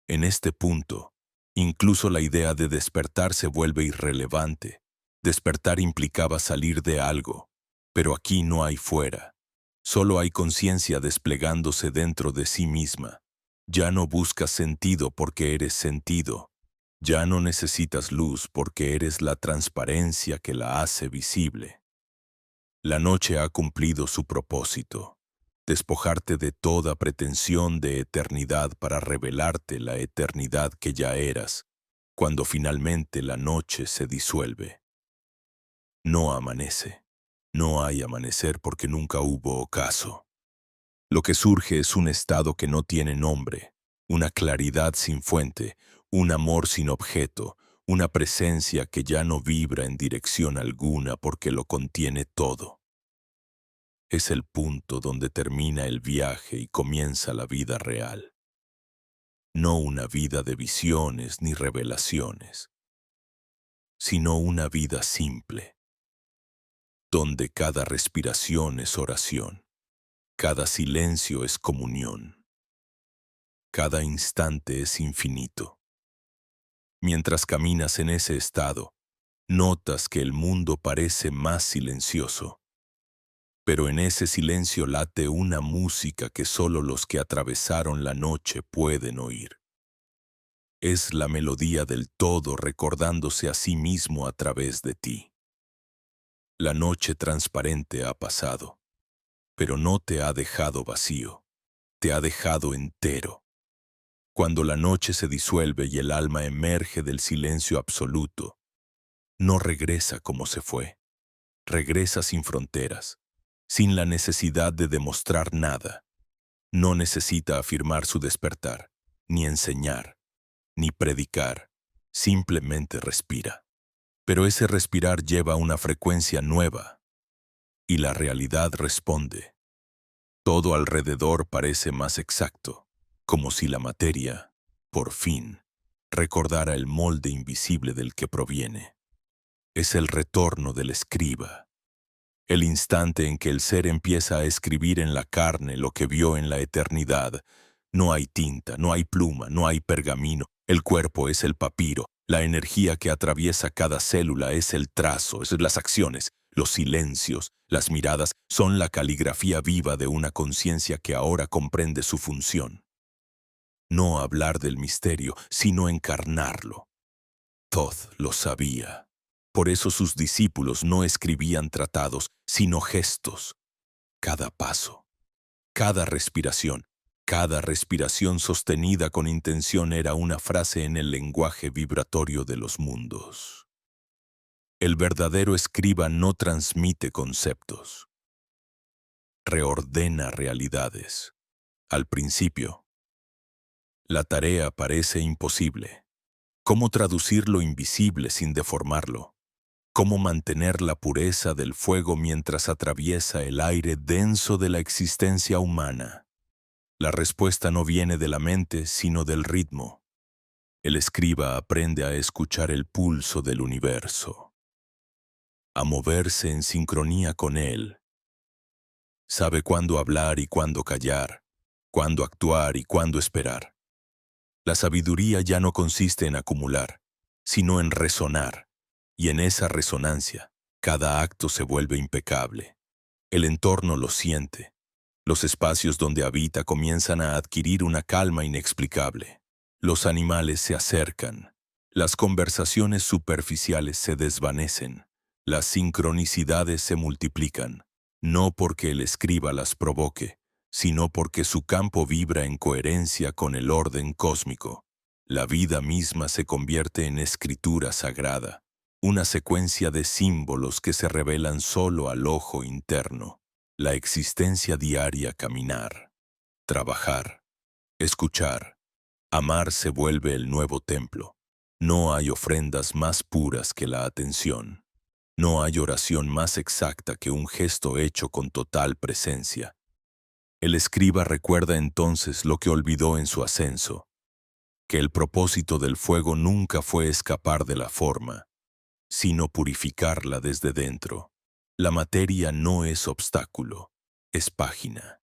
En este punto, incluso la idea de despertar se vuelve irrelevante. Despertar implicaba salir de algo, pero aquí no hay fuera. Solo hay conciencia desplegándose dentro de sí misma. Ya no buscas sentido porque eres sentido. Ya no necesitas luz porque eres la transparencia que la hace visible. La noche ha cumplido su propósito, despojarte de toda pretensión de eternidad para revelarte la eternidad que ya eras, cuando finalmente la noche se disuelve. No amanece. No hay amanecer porque nunca hubo ocaso. Lo que surge es un estado que no tiene nombre, una claridad sin fuente, un amor sin objeto, una presencia que ya no vibra en dirección alguna porque lo contiene todo. Es el punto donde termina el viaje y comienza la vida real. No una vida de visiones ni revelaciones, sino una vida simple, donde cada respiración es oración, cada silencio es comunión, cada instante es infinito. Mientras caminas en ese estado, notas que el mundo parece más silencioso, pero en ese silencio late una música que solo los que atravesaron la noche pueden oír. Es la melodía del todo recordándose a sí mismo a través de ti. La noche transparente ha pasado, pero no te ha dejado vacío, te ha dejado entero. Cuando la noche se disuelve y el alma emerge del silencio absoluto, no regresa como se fue, regresa sin fronteras, sin la necesidad de demostrar nada. No necesita afirmar su despertar, ni enseñar, ni predicar, simplemente respira. Pero ese respirar lleva una frecuencia nueva, y la realidad responde. Todo alrededor parece más exacto, como si la materia, por fin, recordara el molde invisible del que proviene. Es el retorno del escriba, el instante en que el ser empieza a escribir en la carne lo que vio en la eternidad. No hay tinta, no hay pluma, no hay pergamino. El cuerpo es el papiro. La energía que atraviesa cada célula es el trazo, es las acciones, los silencios, las miradas, son la caligrafía viva de una conciencia que ahora comprende su función. No hablar del misterio, sino encarnarlo. Thoth lo sabía. Por eso sus discípulos no escribían tratados, sino gestos. Cada paso, cada respiración sostenida con intención era una frase en el lenguaje vibratorio de los mundos. El verdadero escriba no transmite conceptos, reordena realidades. Al principio, la tarea parece imposible. ¿Cómo traducir lo invisible sin deformarlo? ¿Cómo mantener la pureza del fuego mientras atraviesa el aire denso de la existencia humana? La respuesta no viene de la mente, sino del ritmo. El escriba aprende a escuchar el pulso del universo. a moverse en sincronía con él. Sabe cuándo hablar y cuándo callar, cuándo actuar y cuándo esperar. La sabiduría ya no consiste en acumular, sino en resonar, y en esa resonancia, cada acto se vuelve impecable. El entorno lo siente. Los espacios donde habita comienzan a adquirir una calma inexplicable. Los animales se acercan. Las conversaciones superficiales se desvanecen. Las sincronicidades se multiplican, no porque el escriba las provoque, sino porque su campo vibra en coherencia con el orden cósmico. La vida misma se convierte en escritura sagrada, una secuencia de símbolos que se revelan solo al ojo interno. La existencia diaria: caminar, trabajar, escuchar, amar se vuelve el nuevo templo. No hay ofrendas más puras que la atención. No hay oración más exacta que un gesto hecho con total presencia. El escriba recuerda entonces lo que olvidó en su ascenso, que el propósito del fuego nunca fue escapar de la forma, sino purificarla desde dentro. La materia no es obstáculo, es página.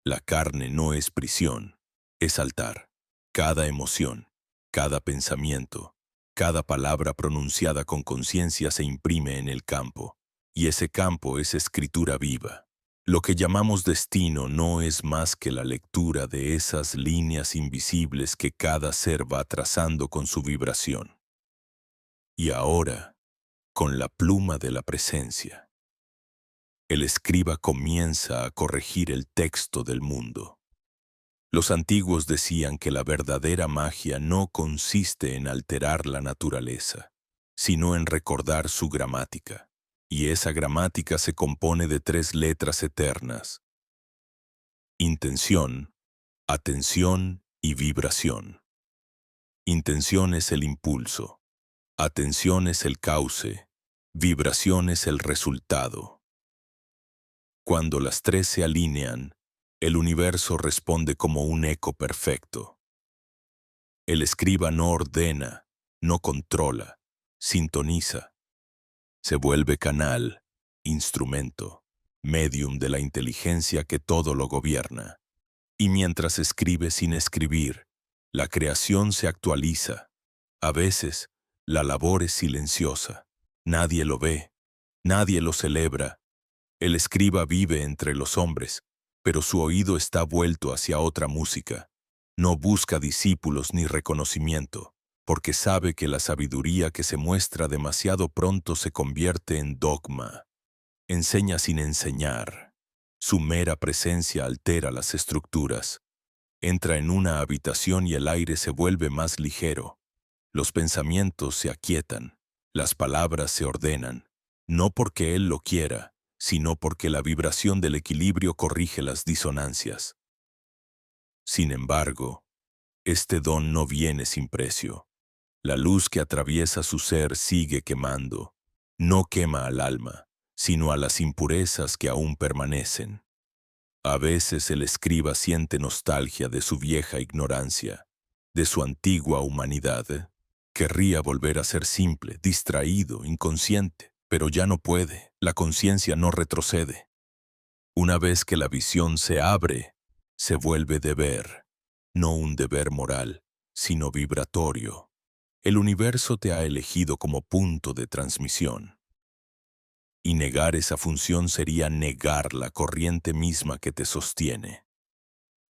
La carne no es prisión, es altar. Cada emoción, cada pensamiento, cada palabra pronunciada con conciencia se imprime en el campo, y ese campo es escritura viva. Lo que llamamos destino no es más que la lectura de esas líneas invisibles que cada ser va trazando con su vibración. Y ahora, con la pluma de la presencia, el escriba comienza a corregir el texto del mundo. Los antiguos decían que la verdadera magia no consiste en alterar la naturaleza, sino en recordar su gramática. Y esa gramática se compone de 3 letras eternas: intención, atención y vibración. Intención es el impulso, atención es el cauce, vibración es el resultado. Cuando las 3 se alinean, el universo responde como un eco perfecto. El escriba no ordena, no controla, sintoniza. Se vuelve canal, instrumento, medium de la inteligencia que todo lo gobierna. Y mientras escribe sin escribir, la creación se actualiza. A veces, la labor es silenciosa. Nadie lo ve, nadie lo celebra. El escriba vive entre los hombres, pero su oído está vuelto hacia otra música. No busca discípulos ni reconocimiento, porque sabe que la sabiduría que se muestra demasiado pronto se convierte en dogma. Enseña sin enseñar. Su mera presencia altera las estructuras. Entra en una habitación y el aire se vuelve más ligero. Los pensamientos se aquietan. Las palabras se ordenan. No porque él lo quiera, sino porque la vibración del equilibrio corrige las disonancias. Sin embargo, este don no viene sin precio. La luz que atraviesa su ser sigue quemando. No quema al alma, sino a las impurezas que aún permanecen. A veces el escriba siente nostalgia de su vieja ignorancia, de su antigua humanidad. Querría volver a ser simple, distraído, inconsciente, pero ya no puede. La conciencia no retrocede. Una vez que la visión se abre, se vuelve deber, no un deber moral, sino vibratorio. El universo te ha elegido como punto de transmisión. Y negar esa función sería negar la corriente misma que te sostiene.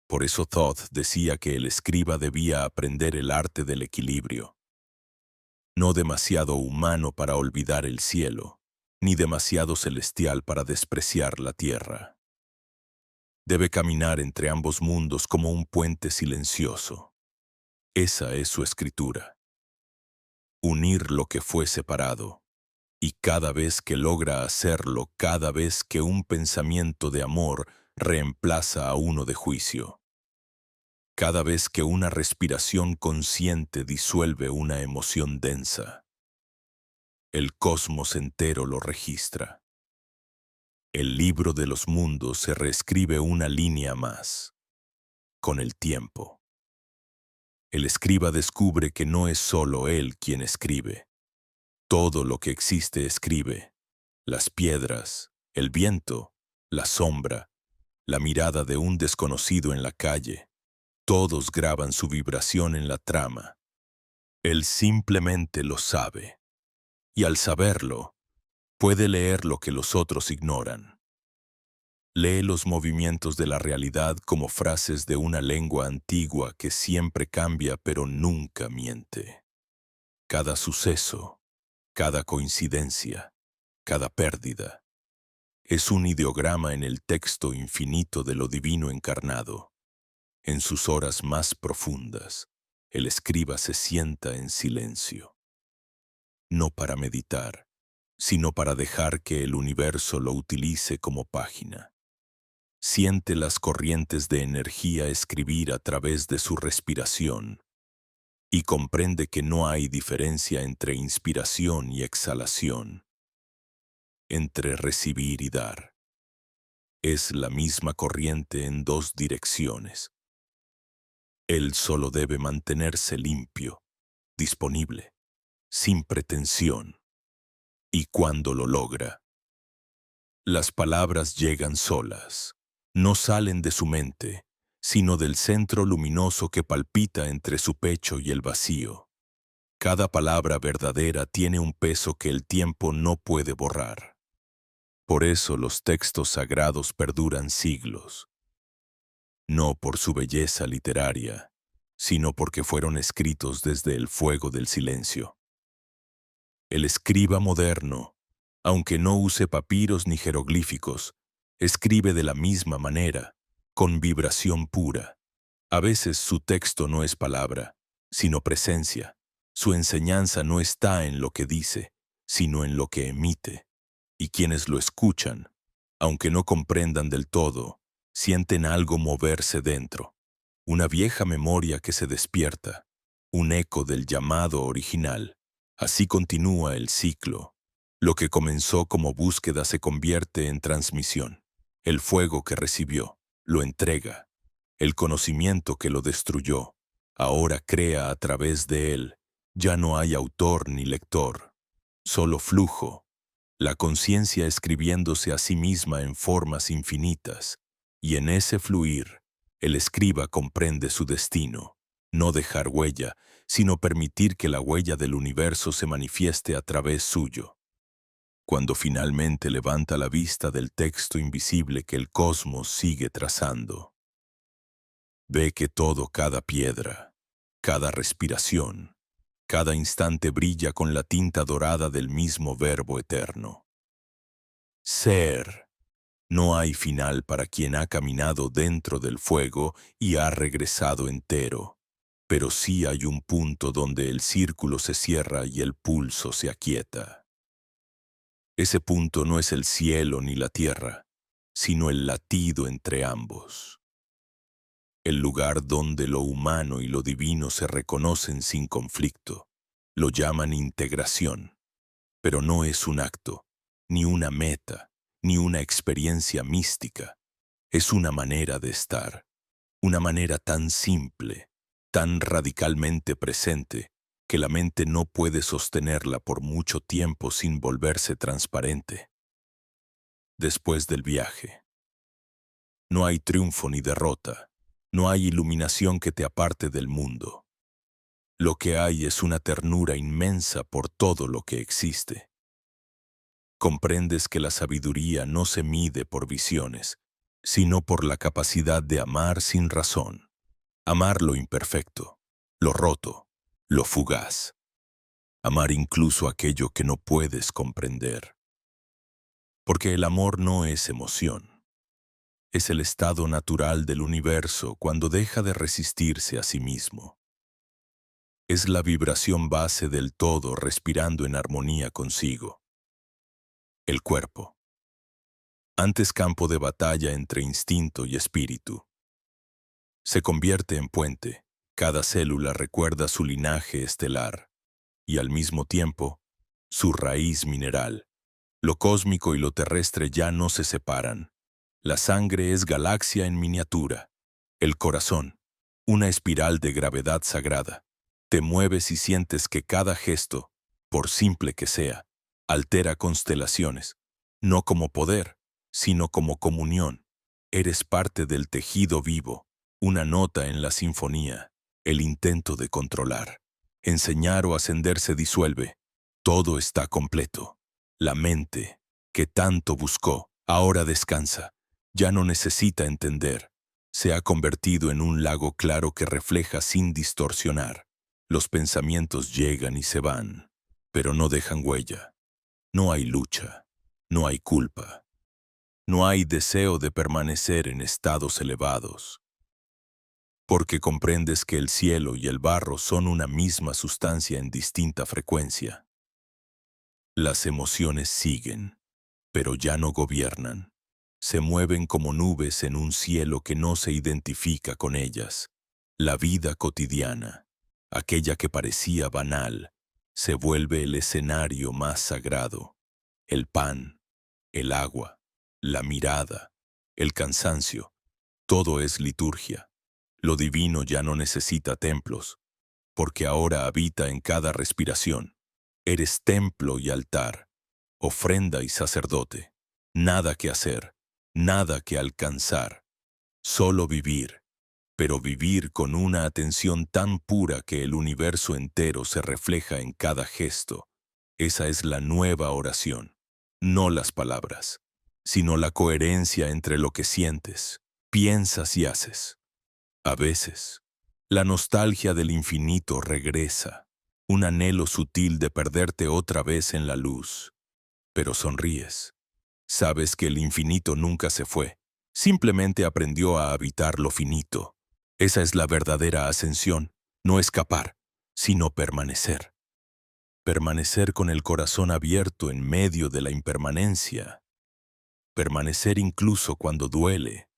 Por eso Thoth decía que el escriba debía aprender el arte del equilibrio. No demasiado humano para olvidar el cielo, ni demasiado celestial para despreciar la tierra. Debe caminar entre ambos mundos como un puente silencioso. Esa es su escritura. Unir lo que fue separado. Y cada vez que logra hacerlo, cada vez que un pensamiento de amor reemplaza a uno de juicio. Cada vez que una respiración consciente disuelve una emoción densa. El cosmos entero lo registra. El libro de los mundos se reescribe una línea más. Con el tiempo. El escriba descubre que no es solo él quien escribe. Todo lo que existe escribe. las piedras, el viento, la sombra, la mirada de un desconocido en la calle. Todos graban su vibración en la trama. Él simplemente lo sabe. Y al saberlo, puede leer lo que los otros ignoran. Lee los movimientos de la realidad como frases de una lengua antigua que siempre cambia pero nunca miente. Cada suceso, cada coincidencia, cada pérdida, es un ideograma en el texto infinito de lo divino encarnado. En sus horas más profundas, el escriba se sienta en silencio. No para meditar, sino para dejar que el universo lo utilice como página. Siente las corrientes de energía escribir a través de su respiración y comprende que no hay diferencia entre inspiración y exhalación, entre recibir y dar. Es la misma corriente en dos direcciones. Él solo debe mantenerse limpio, disponible, sin pretensión. Y cuando lo logra, las palabras llegan solas, no salen de su mente, sino del centro luminoso que palpita entre su pecho y el vacío. Cada palabra verdadera tiene un peso que el tiempo no puede borrar. Por eso los textos sagrados perduran siglos, no por su belleza literaria, sino porque fueron escritos desde el fuego del silencio. El escriba moderno, aunque no use papiros ni jeroglíficos, escribe de la misma manera, con vibración pura. A veces su texto no es palabra, sino presencia. Su enseñanza no está en lo que dice, sino en lo que emite. Y quienes lo escuchan, aunque no comprendan del todo, sienten algo moverse dentro. Una vieja memoria que se despierta, un eco del llamado original. Así continúa el ciclo. Lo que comenzó como búsqueda se convierte en transmisión. El fuego que recibió, lo entrega. El conocimiento que lo destruyó, ahora crea a través de él. Ya no hay autor ni lector, solo flujo. La conciencia escribiéndose a sí misma en formas infinitas. Y en ese fluir, el escriba comprende su destino. No dejar huella, sino permitir que la huella del universo se manifieste a través suyo. Cuando finalmente levanta la vista del texto invisible que el cosmos sigue trazando, ve que todo, cada piedra, cada respiración, cada instante brilla con la tinta dorada del mismo verbo eterno. Ser. No hay final para quien ha caminado dentro del fuego y ha regresado entero. Pero sí hay un punto donde el círculo se cierra y el pulso se aquieta. Ese punto no es el cielo ni la tierra, sino el latido entre ambos. El lugar donde lo humano y lo divino se reconocen sin conflicto. Lo llaman integración, pero no es un acto, ni una meta, ni una experiencia mística. Es una manera de estar, una manera tan simple, tan radicalmente presente, que la mente no puede sostenerla por mucho tiempo sin volverse transparente. Después del viaje, no hay triunfo ni derrota, no hay iluminación que te aparte del mundo. Lo que hay es una ternura inmensa por todo lo que existe. Comprendes que la sabiduría no se mide por visiones, sino por la capacidad de amar sin razón. Amar lo imperfecto, lo roto, lo fugaz. Amar incluso aquello que no puedes comprender. Porque el amor no es emoción. Es el estado natural del universo cuando deja de resistirse a sí mismo. Es la vibración base del todo respirando en armonía consigo. El cuerpo. Antes campo de batalla entre instinto y espíritu. Se convierte en puente. Cada célula recuerda su linaje estelar y al mismo tiempo su raíz mineral. Lo cósmico y lo terrestre ya no se separan. La sangre es galaxia en miniatura. El corazón, una espiral de gravedad sagrada. Te mueves y sientes que cada gesto, por simple que sea, altera constelaciones. no como poder, sino como comunión. Eres parte del tejido vivo, una nota en la sinfonía, el intento de controlar. Enseñar o ascender se disuelve. Todo está completo. La mente, que tanto buscó, ahora descansa. Ya no necesita entender. Se ha convertido en un lago claro que refleja sin distorsionar. Los pensamientos llegan y se van, pero no dejan huella. No hay lucha, no hay culpa, no hay deseo de permanecer en estados elevados, porque comprendes que el cielo y el barro son una misma sustancia en distinta frecuencia. Las emociones siguen, pero ya no gobiernan. Se mueven como nubes en un cielo que no se identifica con ellas. La vida cotidiana, aquella que parecía banal, se vuelve el escenario más sagrado. El pan, el agua, la mirada, el cansancio, todo es liturgia. Lo divino ya no necesita templos, porque ahora habita en cada respiración. Eres templo y altar, ofrenda y sacerdote. Nada que hacer, nada que alcanzar, solo vivir, pero vivir con una atención tan pura que el universo entero se refleja en cada gesto. Esa es la nueva oración, no las palabras, sino la coherencia entre lo que sientes, piensas y haces. A veces, la nostalgia del infinito regresa, un anhelo sutil de perderte otra vez en la luz. Pero sonríes. Sabes que el infinito nunca se fue, simplemente aprendió a habitar lo finito. Esa es la verdadera ascensión, no escapar, sino permanecer. Permanecer con el corazón abierto en medio de la impermanencia. Permanecer incluso cuando duele.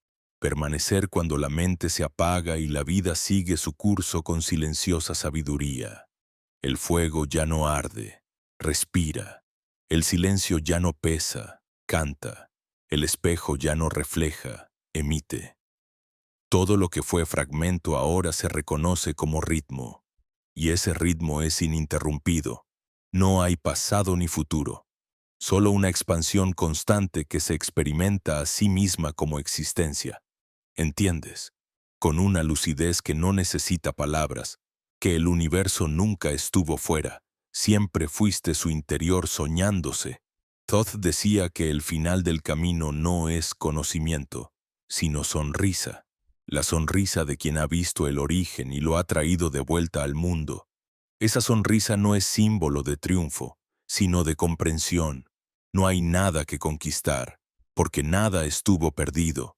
Permanecer cuando la mente se apaga y la vida sigue su curso con silenciosa sabiduría. El fuego ya no arde, respira. El silencio ya no pesa, canta. El espejo ya no refleja, emite. Todo lo que fue fragmento ahora se reconoce como ritmo. Y ese ritmo es ininterrumpido. No hay pasado ni futuro. Solo una expansión constante que se experimenta a sí misma como existencia. ¿Entiendes? Con una lucidez que no necesita palabras, que el universo nunca estuvo fuera, siempre fuiste su interior soñándose. Thoth decía que el final del camino no es conocimiento, sino sonrisa, la sonrisa de quien ha visto el origen y lo ha traído de vuelta al mundo. Esa sonrisa no es símbolo de triunfo, sino de comprensión. No hay nada que conquistar, porque nada estuvo perdido.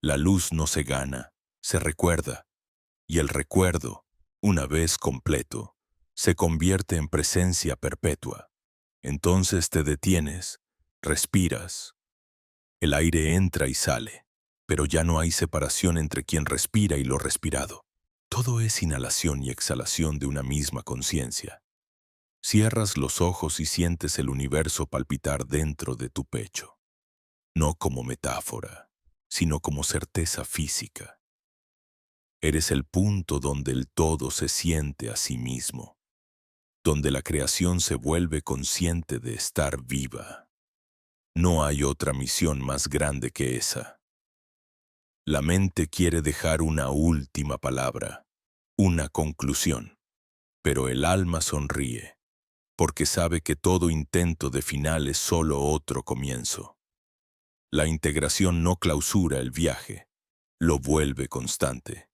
La luz no se gana, se recuerda, y el recuerdo, una vez completo, se convierte en presencia perpetua. Entonces te detienes, respiras. El aire entra y sale, pero ya no hay separación entre quien respira y lo respirado. Todo es inhalación y exhalación de una misma conciencia. Cierras los ojos y sientes el universo palpitar dentro de tu pecho, no como metáfora, sino como certeza física. Eres el punto donde el todo se siente a sí mismo, donde la creación se vuelve consciente de estar viva. No hay otra misión más grande que esa. La mente quiere dejar una última palabra, una conclusión, pero el alma sonríe, porque sabe que todo intento de final es solo otro comienzo. La integración no clausura el viaje, lo vuelve constante.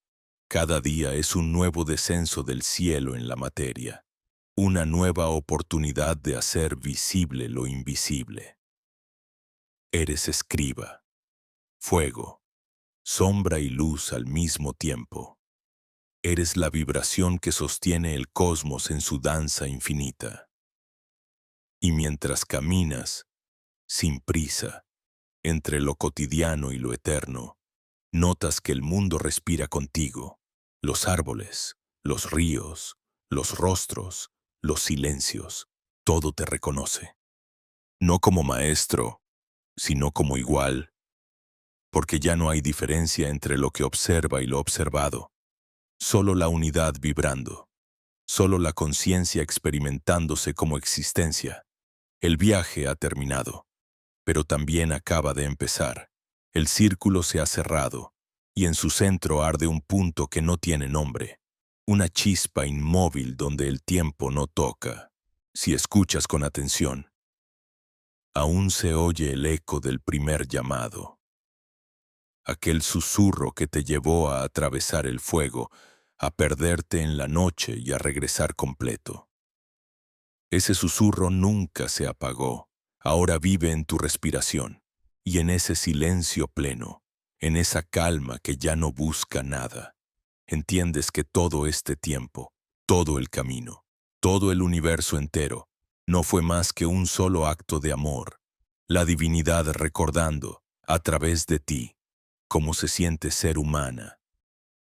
Cada día es un nuevo descenso del cielo en la materia, una nueva oportunidad de hacer visible lo invisible. Eres escriba, fuego, sombra y luz al mismo tiempo. Eres la vibración que sostiene el cosmos en su danza infinita. Y mientras caminas, sin prisa, entre lo cotidiano y lo eterno, notas que el mundo respira contigo, los árboles, los ríos, los rostros, los silencios, todo te reconoce. No como maestro, sino como igual, porque ya no hay diferencia entre lo que observa y lo observado, solo la unidad vibrando, solo la conciencia experimentándose como existencia. El viaje ha terminado. pero también acaba de empezar. El círculo se ha cerrado, y en su centro arde un punto que no tiene nombre, una chispa inmóvil donde el tiempo no toca. Si escuchas con atención, aún se oye el eco del primer llamado, aquel susurro que te llevó a atravesar el fuego, a perderte en la noche y a regresar completo. Ese susurro nunca se apagó, ahora vive en tu respiración y en ese silencio pleno, en esa calma que ya no busca nada. Entiendes que todo este tiempo, todo el camino, todo el universo entero, no fue más que un solo acto de amor, la divinidad recordando, a través de ti, cómo se siente ser humana,